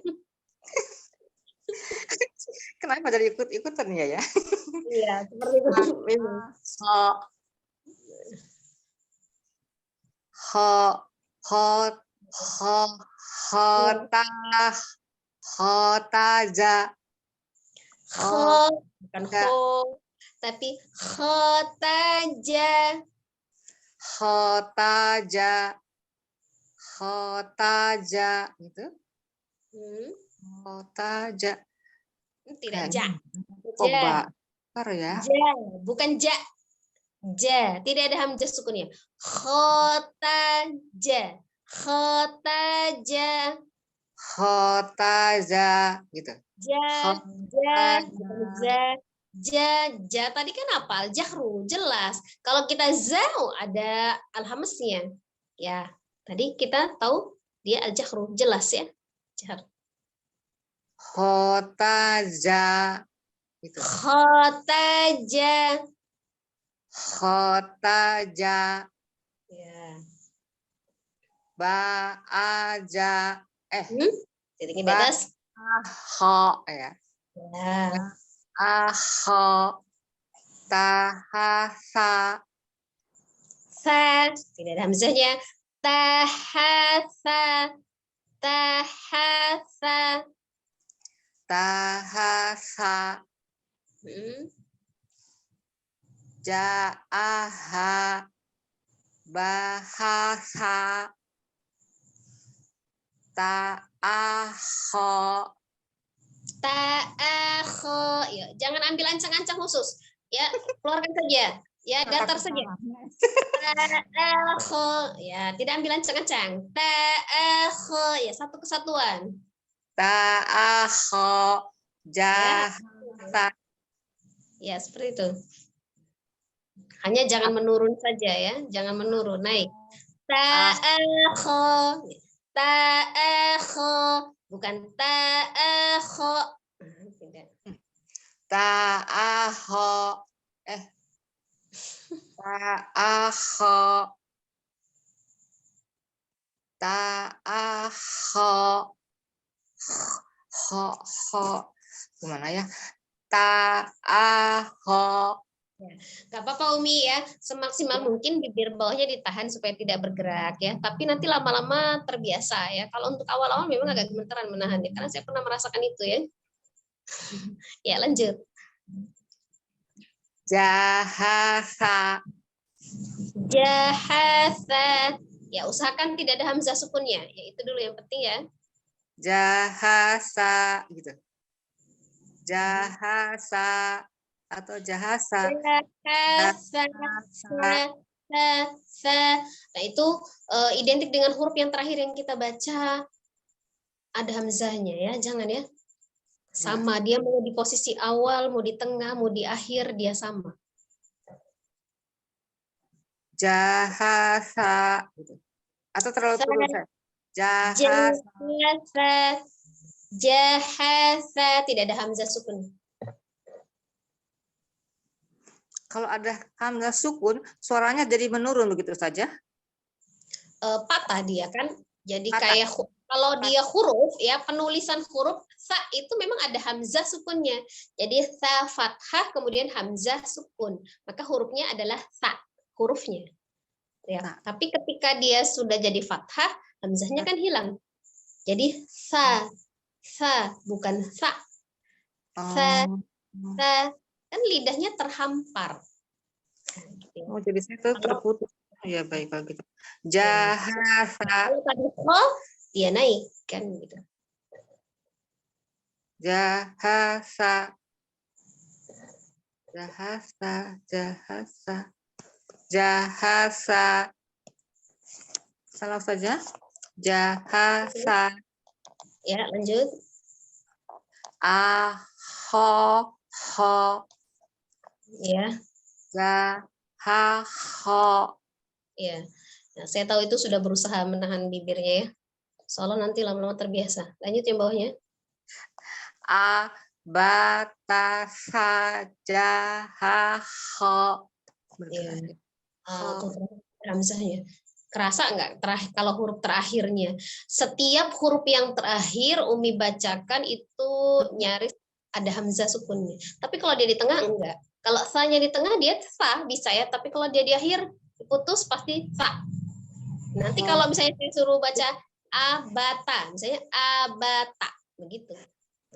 Kenapa jadi ikut-ikutan ya? Iya, seperti itu memang. Khotaja. Bukan kho, tapi khotaja. Khotaja gitu. Khotaja. Tidak ja. Coba. Ya. Ja, bukan ja. Ja, tidak ada hamzah sukunnya. Khotaja. Khotaja. Khotaja gitu. Ja. Tadi kan apa? Jahru, jelas. Kalau kita zau ada alhamznya. Ya, tadi kita tahu dia al-jahru, jelas ya. Jahr. Khotaja gitu. Khotaja. Ya. Ba'aja. Titiknya di atas. Ho ya. Ya. Aho. Tahasa. Sa, tidak ada hamzahnya. Tahasa. Tahasa. Tahasa. Ja'aha. Bahasa. Ta'aho. Ta'akho. Ya, jangan ambil ancang-ancang khusus. Ya, keluarkan saja. Ya, datar saja. Ta'akho. Ya, tidak ambil ancang-ancang. Ta'akho. Ya, satu kesatuan. Ta'aho. Jahasa. Ya, seperti itu. Hanya jangan menurun saja ya, jangan menurun, naik. Ta'akho. Ta'akho. Bukan ta'akho. Tidak. Ta'aho. Ta'aho. Ta'aho. Ho. Gimana ya? Ta'aho. Gak apa-apa Umi ya, semaksimal mungkin bibir bawahnya ditahan supaya tidak bergerak ya. Tapi nanti lama-lama terbiasa ya. Kalau untuk awal-awal memang agak gemeteran menahannya, karena saya pernah merasakan itu ya. Ya lanjut. Jahasa. Jahasa. Ya usahakan tidak ada hamzah sukunnya. Ya itu dulu yang penting ya. Jahasa gitu. Jahasa atau jahasa. Jahasa. Nah itu identik dengan huruf yang terakhir yang kita baca ada hamzahnya ya, jangan ya. Sama, dia mau di posisi awal, mau di tengah, mau di akhir, dia sama. Jahasa gitu. Atau terlalu turun. Jahasa. Jahasa, tidak ada hamzah sukun. Kalau ada hamzah sukun, suaranya jadi menurun begitu saja. Patah dia kan. Jadi Patah. kayak kalau dia huruf ya, penulisan huruf sa itu memang ada hamzah sukunnya. Jadi sa fathah kemudian hamzah sukun. Maka hurufnya adalah sa, hurufnya. Ya, Nah. tapi ketika dia sudah jadi fathah, hamzahnya kan hilang. Jadi sa bukan sa. Sa kan lidahnya terhampar. Oh, jadi saya tuh terputus. Ya baik kalau gitu. Jahasa. Kalau tadi kho, dia naik kan gitu. Jahasa. Jahasa. Jahasa. Jahasa. Salah saja. Jahasa. Ya, lanjut. Aho. Ho. Ya. Jahaho. Ya. Nah, saya tahu itu sudah berusaha menahan bibirnya ya. Soalnya nanti lama-lama terbiasa. Lanjut yang bawahnya. Batasa jahaho. Ya. Hamzahnya. Kerasa nggak kalau huruf terakhirnya? Setiap huruf yang terakhir Umi bacakan itu nyaris ada hamzah sukunnya. Tapi kalau dia di tengah enggak. Kalau sa-nya di tengah dia sa bisa ya, tapi kalau dia di akhir putus pasti sa. Nanti kalau misalnya saya suruh baca abata, misalnya abata, begitu.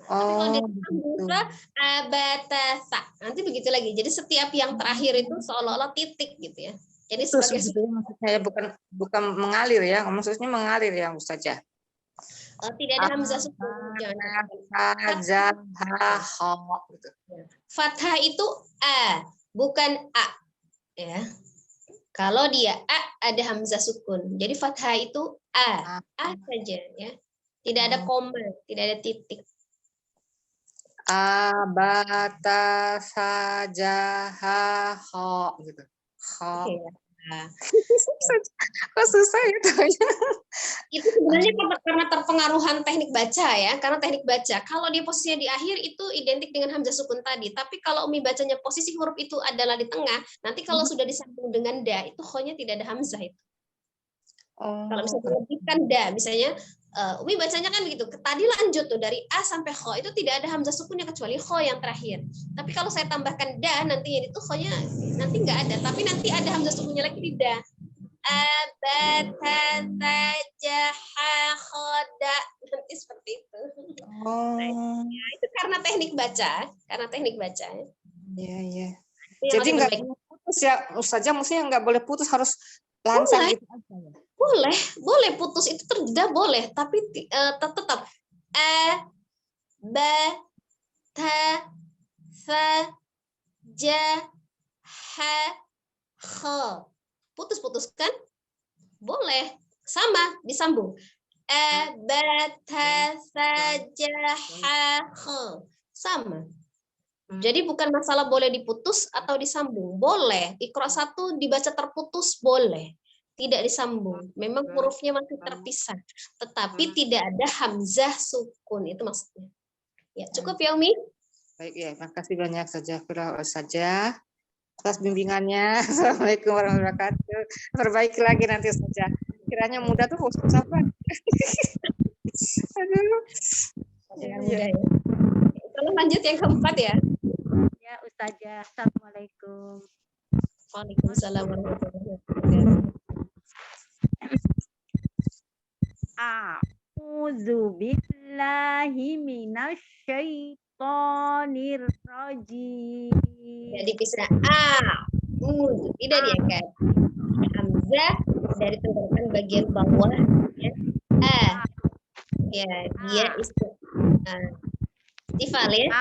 Tapi kalau dia buka abatasa, nanti begitu lagi. Jadi setiap yang terakhir itu seolah-olah titik gitu ya. Jadi Itu sebagai sebetulnya maksud saya bukan mengalir ya, maksudnya mengalir ya saja. tidak ada hamzah sukun. Jangan. Jahaho. Fathah itu a, bukan a. Ya. Kalau dia a ada hamzah sukun. Jadi fathah itu a saja ya. Tidak ada koma, tidak ada titik. Abata sajahaho gitu. Ho. Ya. Kok susah ya tanya. Itu sebenarnya karena terpengaruhan teknik baca ya, karena teknik baca. Kalau dia posisinya di akhir itu identik dengan hamzah sukun tadi. Tapi kalau Umi bacanya posisi huruf itu adalah di tengah, nanti kalau sudah disambung dengan da, itu ho-nya tidak ada hamzah itu. Oh. Kalau misalnya dilebihkan da, misalnya Umi bacanya kan begitu. Tadi lanjut tuh dari A sampai kho itu tidak ada hamzah sukunnya kecuali kho yang terakhir. Tapi kalau saya tambahkan da nantinya itu khonya nanti nggak ada. Tapi nanti ada hamzah sukunnya lagi di da. Khoda nanti seperti itu. Oh, Itu karena teknik baca, iya iya. Itu yang Jadi lebih nggak baik. boleh putus ya, Ustazah, maksudnya nggak boleh putus, harus langsung Boleh. gitu aja ya? Boleh putus itu terjeda boleh, tapi tetap ba ta fa ja ha kho. Putus-putuskan boleh, sama disambung. Ba ta fa ja ha kho. Sama. Jadi bukan masalah boleh diputus atau disambung, boleh. Iqra 1 dibaca terputus boleh. Tidak disambung. Memang hurufnya masih terpisah, tetapi tidak ada hamzah sukun, itu maksudnya. Ya, cukup ya Umi? Baik ya, makasih banyak saja atas bimbingannya. Assalamualaikum warahmatullahi wabarakatuh. Perbaiki lagi nanti saja. Kiranya mudah tuh susah banget. Aduh. Dengan mudah ya. Lalu lanjut yang keempat ya. Ya Ustazah, Assalamualaikum. Waalaikumsalam warahmatullahi wabarakatuh. A'udzu billahi minasyaitonir rajim. Jadi bisa tidak diangkat. Hamzah dari tenggorokan bagian bawah ya. Ya, dia istifal ya.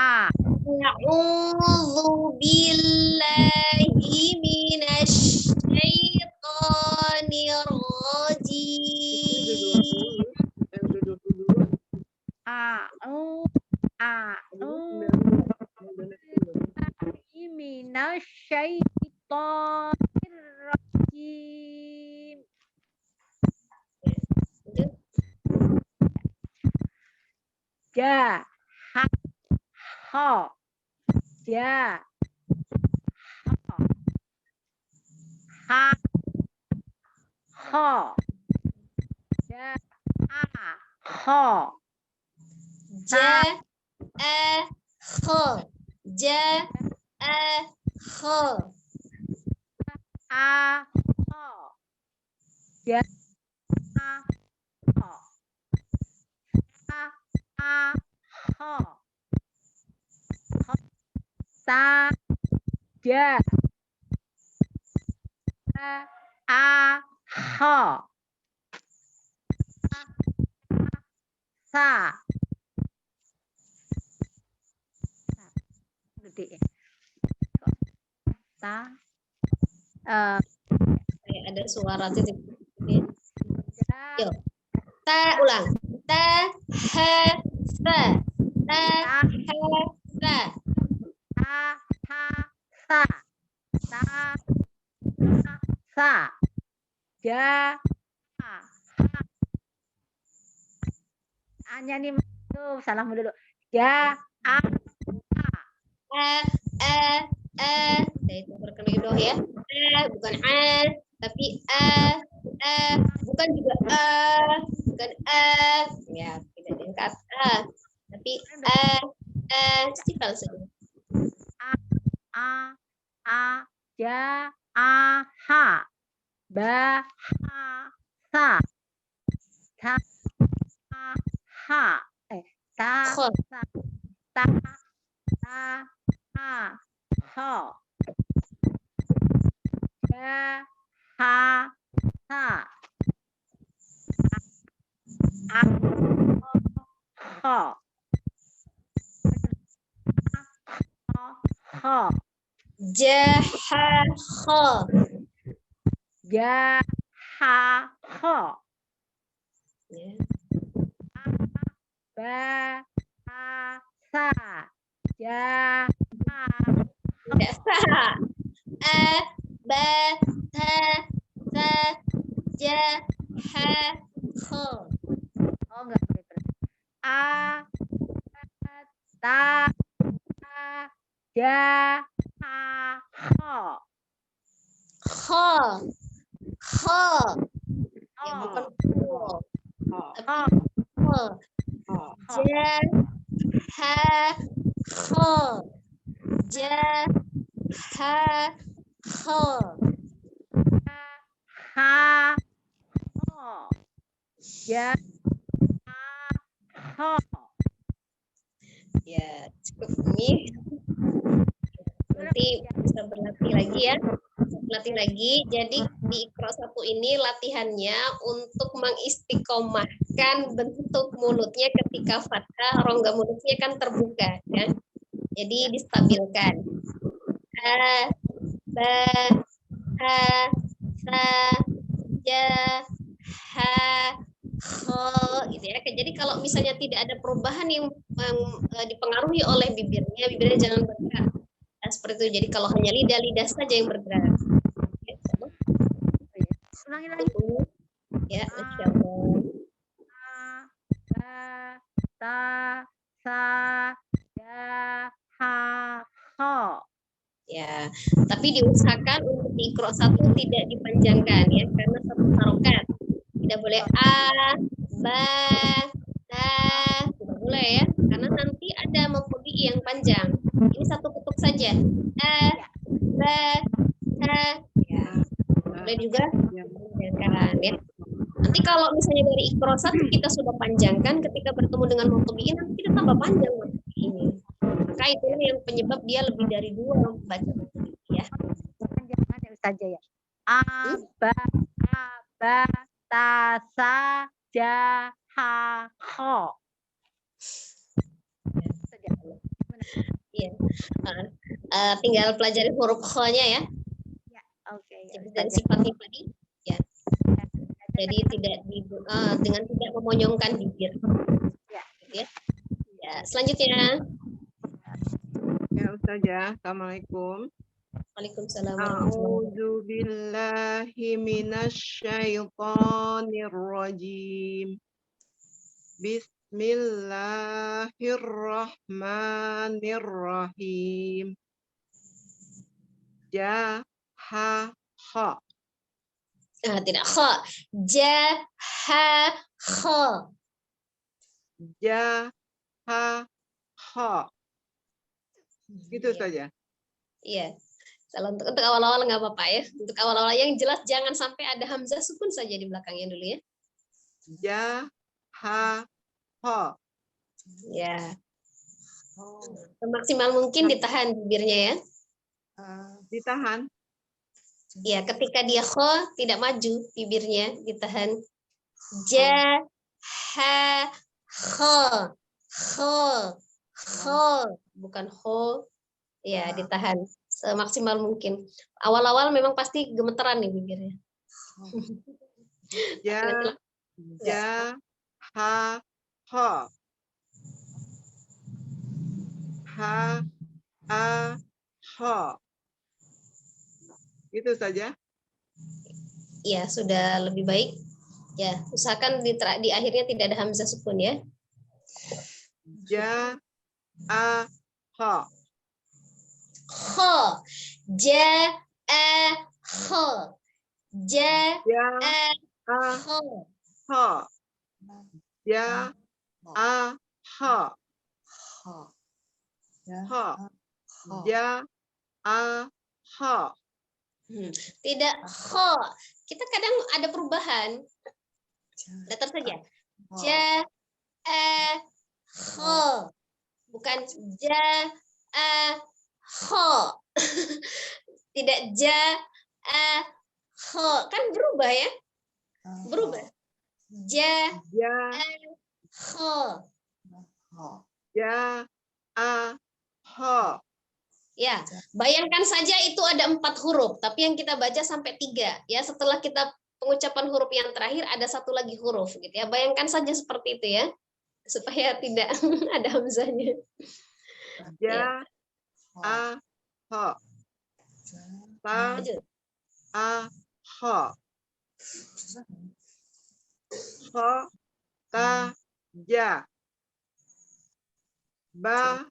A'udzu billahi minasyaitonir rajim. Minasyaitonir rajim. Ja ha ha ja ha ha ja ha Ja kho ja kho ha ja ha sa ja sa gede ya. Sa kayak ada suara titik. ja Ta ulang. Ta ha sa. Ta ha sa. Sa ja hanya nih tuh salahmu dulu ja Itu berkelidoh ya. Bukan tapi bukan juga bukan ya, tidak diangkat tapi istifal saja. ja ha ba sa ta ha ta Kho. sa ta ha ha ja ha sa ha Ja ha kho. ja ha ha Ya. ba sa ja ha Tidak sah. Ba ta sa ja ha kho. oh enggak boleh berarti ta ja ha ha Kho. Kho. Ya bukan kho. ha Ja, ha, kho. Ja, ha, kho. Ha, ho. Ja, ha, ho. Ya, cukup ini. Nanti bisa berlatih lagi ya. Berlatih lagi. Jadi di Iqra 1 ini latihannya untuk mengistiqomahkan bentuk mulutnya ketika fathah, rongga mulutnya kan terbuka ya. Jadi distabilkan. A, ba, ha, sa, ja, ha, kho, gitu ya. Jadi kalau misalnya tidak ada perubahan yang dipengaruhi oleh bibirnya jangan bergerak. Nah, seperti itu. Jadi kalau hanya lidah saja yang bergerak. Ulangi lagi. Ya, Masya Allah. Ba, ta, sa, ja, ha, ho. Ya, tapi diusahakan untuk di Iqra 1 tidak dipanjangkan ya, karena satu harokat. Tidak boleh a, ba, ta, tidak boleh ya, karena nanti ada mempodi yang panjang. Ini satu ketuk saja. A, ba, ta, ya. Boleh juga dipanjangkan ya. Nanti kalau misalnya dari Iqra 1 kita sudah panjangkan, ketika bertemu dengan mempodi nanti kita tambah panjang ini. Maka itu yang penyebab dia lebih dari 2 baca ya. Panjangan ya saja ya. A, ba, ta, sa, ja, ha, ho. Iya. Tinggal pelajari huruf kho-nya ya. Ya, oke. Jadi dari sifatnya tadi ya. Jadi tidak dengan tidak memonyongkan bibir. Ya. Ya, selanjutnya. Ya Ustazah, Assalamualaikum. Waalaikumsalam. A'udzu billahi minasyaitonir rajim. Bismillahirrahmanirrahim. Ja, ha, kha. Tidak kho. Ja, ha, kho. Ja, ha, kha. Gitu saja. Iya. Kalau untuk awal-awal nggak apa-apa ya. Untuk awal-awal yang jelas jangan sampai ada hamzah sukun saja di belakangnya dulu ya. Ja, ha, kha. Ya. Semaksimal mungkin ditahan bibirnya ya. Ditahan. Ya, ketika dia kho tidak maju bibirnya, ditahan. Ja, ha, kho. Kho. Kho, bukan ho. Ya, ditahan semaksimal mungkin. Awal-awal memang pasti gemeteran nih bibirnya. Ja, ja, ha, kha. Ha, a, kha. Itu saja. Ya, sudah lebih baik. Ya, usahakan di akhirnya tidak ada hamzah sukun ya. Ja, a, kha. Kho. Ja, a, kho. Ja, Ja, a, a, kho. kha. Ja, a, kha. Kha. Ja, a, kha. Tidak kho. Kita kadang ada perubahan. Letter saja. Ja, a, kho. Bukan ja, a, kho. Tidak ja, a, kho. Kan berubah ya? Berubah. Ja, Ja, a, kho. ja, a, kha. Ya, bayangkan saja itu ada 4 huruf, tapi yang kita baca sampai 3. Ya, setelah kita pengucapan huruf yang terakhir ada satu lagi huruf, gitu ya. Bayangkan saja seperti itu ya, supaya tidak ada hamzahnya. Ja, a, kha. Ta, Lanjut. a, kha. Kha, ta, ja. Ba,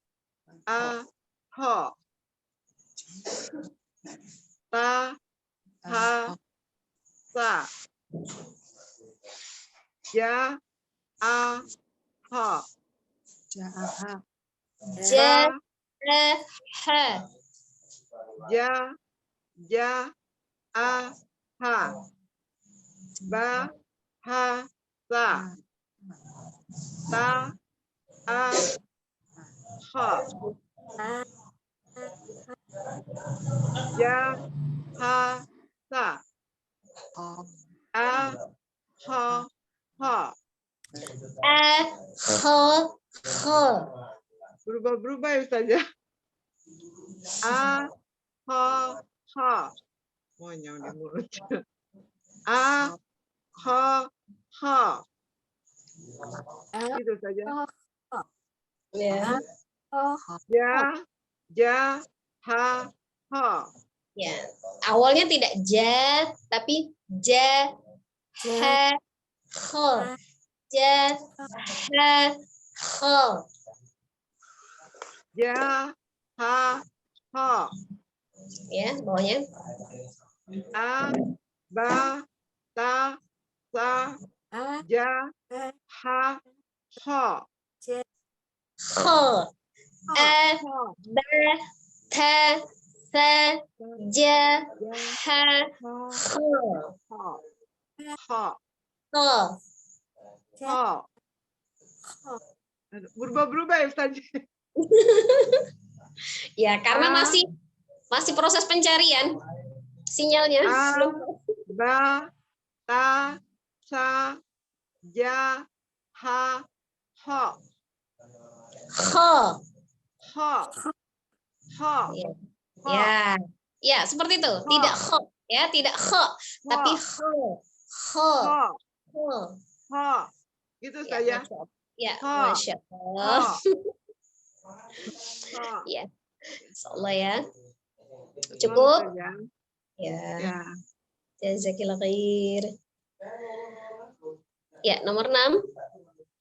a, kha. Ta, ha, sa. Ja, a, ha. Jaha. Ja, Ba, ha. ja, ja, a, ha. Ba, ha, sa. Ta, a, ha. Ja, ha, sa. Oh. A, ha, ha. A, ha. Berubah-berubah ya saja. A, ha, ha. Semuanya di mulut. A, ha, ha. Itu saja. Ya. Ja, ja, ha, ha. Ya. Awalnya tidak ja, tapi ja, ha, ha. Ja, ha, ha. Ja, ha, ha. Ya, bawahnya. A, ba, ta, sa, ja, ha, ha. Ha. A, ba, ta, sa, ja, ha, Ha, ha. ha, Ha. ha. Berubah-berubah ya Ustaz. Ya, karena masih proses pencarian sinyalnya. A, Belum. ba, ta, sa, ja, ha, ha. Ha. Ha, ha. Ya. Ha. Ya. Ya, seperti itu. Tidak ha, ya, tidak ha, tapi ha. Ha. Ha, Ha. ha. Gitu Ya, saja. Masya Allah. Ya, Ha. Masya Allah. Ha. Ya, Insyaallah ya. Mohon Cukup? saja. Ya. Ya. Jazakillah khair. Ya, nomor 6.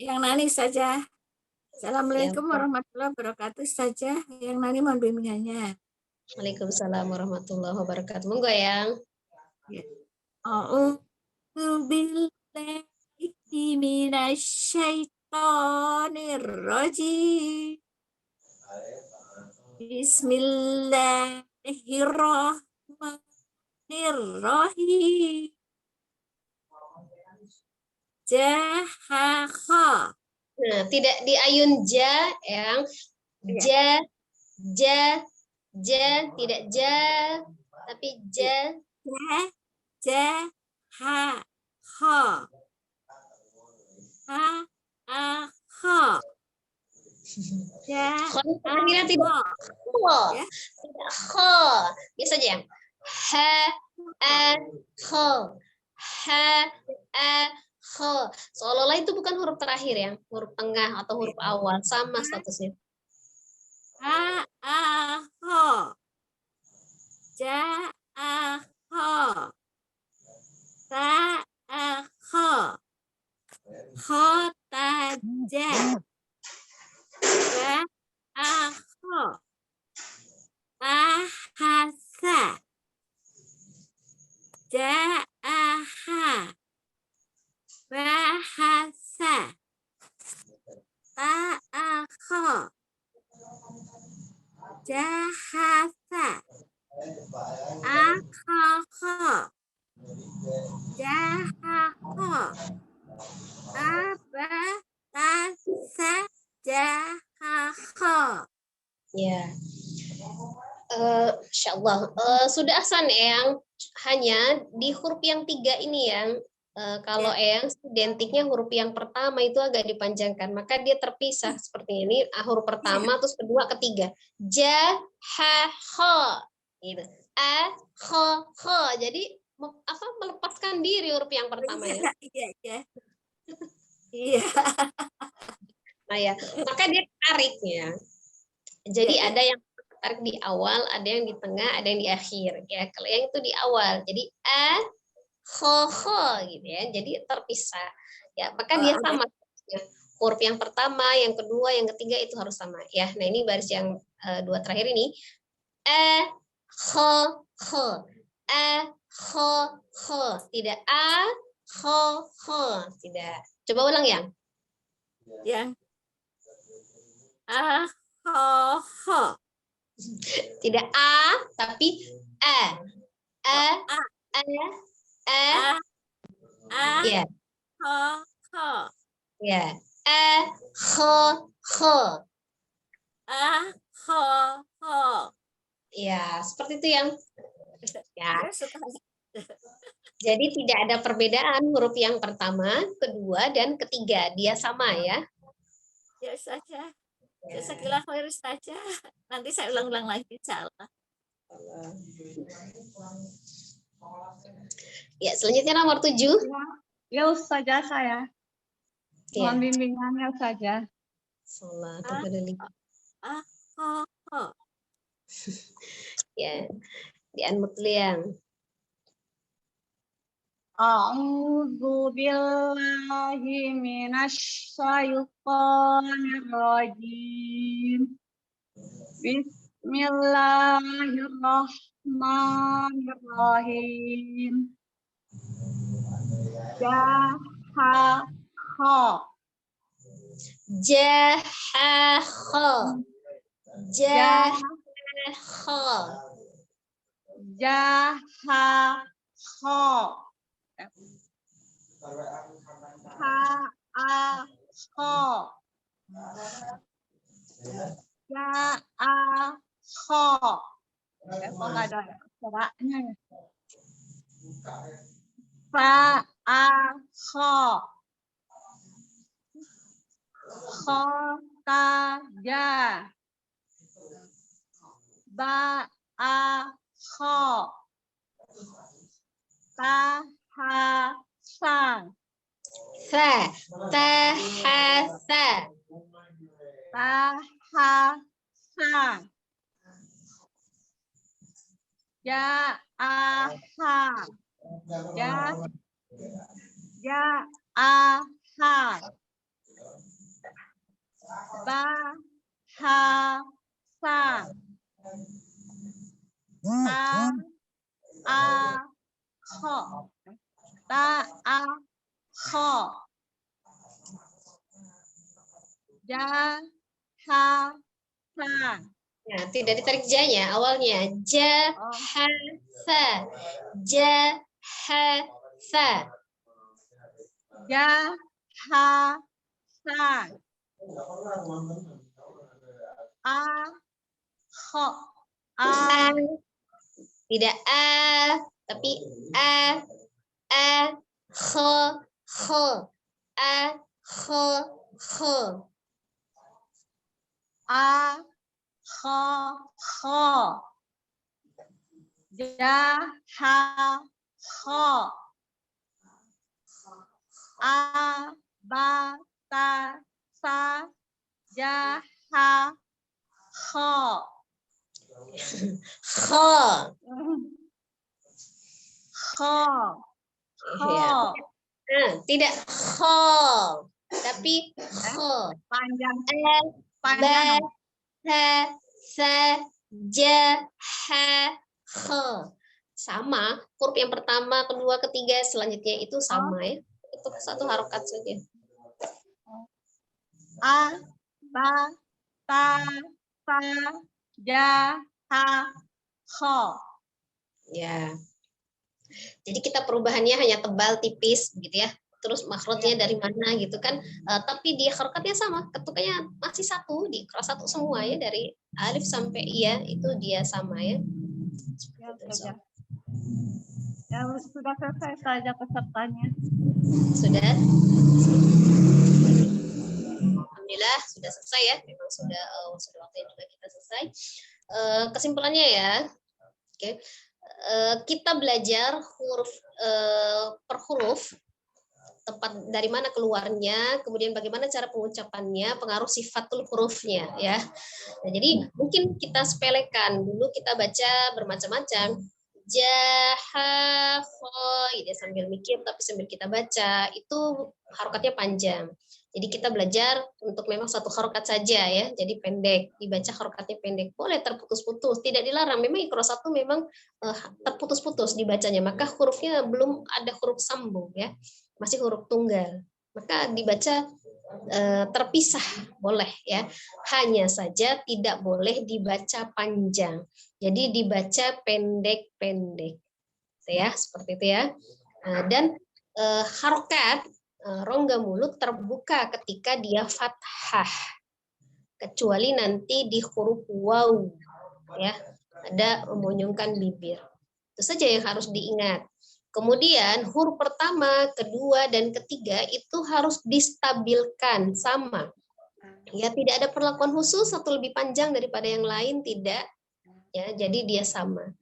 Yang Nani saja. Assalamualaikum warahmatullahi wabarakatuh saja. Yang Nani mohon bimbingannya. Waalaikumsalam warahmatullahi wabarakatuh. Monggo yang. A'udzu billahi minasyaitonir rajim. Bismillahirrahmanirrahim. Jahaha. Nah, tidak diayun ja, yang ja, tidak ja, tapi ja. Ha. Khawatirnya tidak ho. Ya. Tidak ho. Biasa aja yang ha, a, ho. Ha, a, ho. Seolah-olah itu bukan huruf terakhir ya, huruf tengah atau huruf awal, sama statusnya. Ha, a, ho. Ja, a, ho. Ta, a, ho. Ho, ta, ja. Ba, a, ho. Ta, ha, sa. Ja, a, ha. Bahasa. Ta, a, ho. Jahasa. Akhoho. Jahaho. Abatasa. Jahaho. Ya. Insyaallah. Sudah Ahsan yang hanya di huruf yang 3 ini yang kalau yang identiknya huruf yang pertama itu agak dipanjangkan, maka dia terpisah seperti ini, huruf pertama terus kedua ketiga. Ja, ha, ho. Gitu. A, ho, ho. Jadi melepaskan diri huruf yang pertama ya. Iya. Nah ya, maka dia tarik ya. Jadi ada yang tarik di awal, ada yang di tengah, ada yang di akhir. Ya, kalau yang itu di awal, jadi a, ho, gitu ya. Jadi terpisah. Ya, maka dia sama. Huruf yang pertama, yang kedua, yang ketiga itu harus sama. Ya, nah ini baris yang dua terakhir ini. A, ho, a, ho, tidak a, ho, tidak. Coba ulang yang. Yang ho. Tidak a tapi e. E, e, ya, Ho. ya. E, ho. Ho. Ya, seperti itu yang ya. Saya suka. Jadi tidak ada perbedaan huruf yang pertama, kedua, dan ketiga. Dia sama ya. Ya saja. Sekilas khair saja. Nanti saya ulang-ulang lagi insya Allah. Ya, selanjutnya nomor 7. Ya Ustazah saya. Ya. Mohon bimbingannya Ustazah. Ho. Ya, di unmute dulu yang. A'udzu billahi minasy syaithanir rajim. Bismillahirrahmanirrahim. Jaha kha. Jaha-kha. Jaha-kha. Jaha kha. Ha-a-kha. Ja-a-kha. Kok nggak ada suaranya ya? Fa-a-kha. Kha-ta-ja. Ba-a-kha. Ta-ha-sa. Fa. Ta-ha-sa. Ta-ha-sa. Ja-a-ha. Ja-a-ha. Ba-ha-sa. Ta-a-kha. Ta-a-kha. Ja-ha-sa. Nah, tidak ditarik ja-nya awalnya. Ja-ha-sa. Ja-ha-sa. Ja-ha-sa. A-kha. Tidak a, tapi a, kho, a, kho. A-kha. Ja-ha-kha. A-ba-ta-sa. Ja-ha-kha. Kho. Kha. Ya. Tidak kho, tapi kho. Panjang. A, ba, ta, sa, ja, ha, kho. Sama, huruf yang pertama, kedua, ketiga, selanjutnya itu sama ya. Itu satu harokat saja. A, ba, ta, sa, ja, ha, kha. Ya. Jadi kita perubahannya hanya tebal, tipis, gitu ya. Terus makhrajnya dari mana gitu kan. Tapi di harokatnya sama, ketukannya masih satu, di kelas satu semua ya, dari alif sampai iya itu dia sama ya. Ya, sudah selesai saja pesertanya. Sudah? Alhamdulillah sudah selesai ya. Memang sudah waktunya juga kita selesai. Kesimpulannya ya. Oke. Kita belajar huruf per huruf, tempat dari mana keluarnya, kemudian bagaimana cara pengucapannya, pengaruh sifatul hurufnya ya. Nah, jadi mungkin kita sepelekan dulu, kita baca bermacam-macam. Jaha, gitu, sambil mikir tapi sambil kita baca, itu harokatnya panjang. Jadi kita belajar untuk memang satu harokat saja ya, jadi pendek, dibaca harokatnya pendek, boleh terputus-putus, tidak dilarang. Memang Iqra 1 memang terputus-putus dibacanya, maka hurufnya belum ada huruf sambung ya, masih huruf tunggal, maka dibaca terpisah, boleh ya. Hanya saja tidak boleh dibaca panjang. Jadi dibaca pendek-pendek, ya seperti itu ya. Dan harokat rongga mulut terbuka ketika dia fathah, kecuali nanti di huruf waw, ya ada memunyungkan bibir. Itu saja yang harus diingat. Kemudian huruf pertama, kedua, dan ketiga itu harus distabilkan sama. Ya, tidak ada perlakuan khusus, satu lebih panjang daripada yang lain, tidak. Ya, jadi dia sama.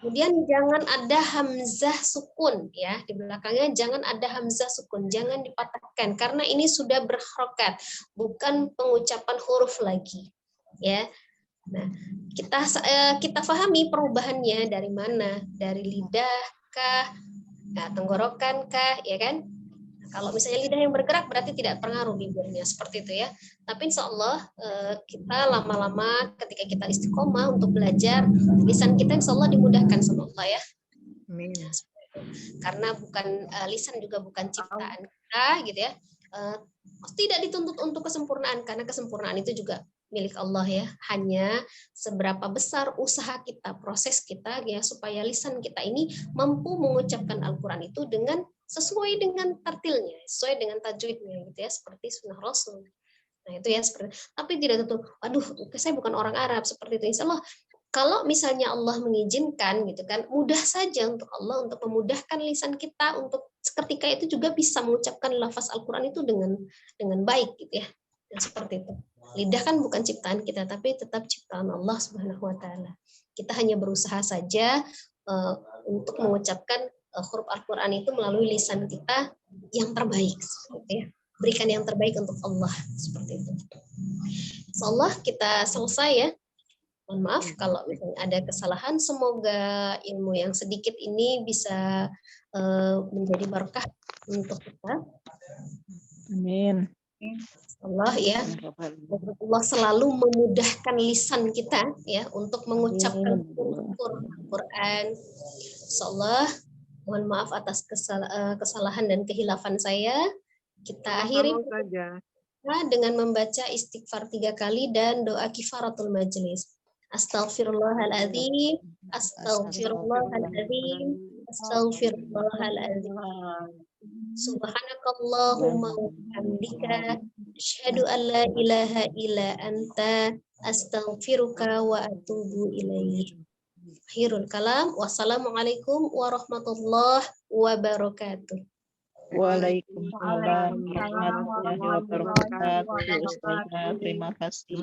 Kemudian jangan ada hamzah sukun, ya di belakangnya jangan ada hamzah sukun, jangan dipatahkan karena ini sudah berharokat, bukan pengucapan huruf lagi. Ya, nah kita pahami perubahannya dari mana, dari lidah kah, tenggorokan kah, ya kan? Kalau misalnya lidah yang bergerak berarti tidak pengaruh bibirnya, seperti itu ya. Tapi insya Allah kita lama-lama ketika kita istiqomah untuk belajar, lisan kita insya Allah dimudahkan sama Allah ya. Amin. Karena bukan lisan juga bukan ciptaan kita gitu ya. Tidak dituntut untuk kesempurnaan karena kesempurnaan itu juga milik Allah ya. Hanya seberapa besar usaha kita, proses kita ya supaya lisan kita ini mampu mengucapkan Al-Qur'an itu dengan sesuai dengan tartilnya, sesuai dengan tajwidnya gitu ya, seperti sunnah Rasul. Nah, itu ya seperti, tapi tidak tentu, aduh, saya bukan orang Arab seperti itu. Insya Allah kalau misalnya Allah mengizinkan gitu kan, mudah saja untuk Allah untuk memudahkan lisan kita untuk seketika itu juga bisa mengucapkan lafaz Al-Qur'an itu dengan baik gitu ya. Dan seperti itu. Lidah kan bukan ciptaan kita, tapi tetap ciptaan Allah Subhanahu wa taala. Kita hanya berusaha saja untuk mengucapkan huruf Al-Qur'an itu melalui lisan kita yang terbaik seperti ya. Berikan yang terbaik untuk Allah seperti itu. Insyaallah kita selesai ya. Mohon maaf kalau misalnya ada kesalahan, semoga ilmu yang sedikit ini bisa menjadi berkah untuk kita. Amin. Allah ya, Allah selalu memudahkan lisan kita ya untuk mengucapkan Al-Quran. Insyaallah, mohon maaf atas kesalahan dan kehilafan saya. Kita akhiri dengan membaca istighfar 3 kali dan doa kifaratul majlis. Astaghfirullahaladzim, astaghfirullahaladzim, astaghfirullahaladzim. Subhanakallahumma wa bihamdika asyhadu an la ilaha illa anta astaghfiruka wa atubu ilaik. Akhirul kalam. Wassalamualaikum warahmatullahi wabarakatuh. Waalaikumsalam warahmatullahi wabarakatuh. Ustazah, terima kasih.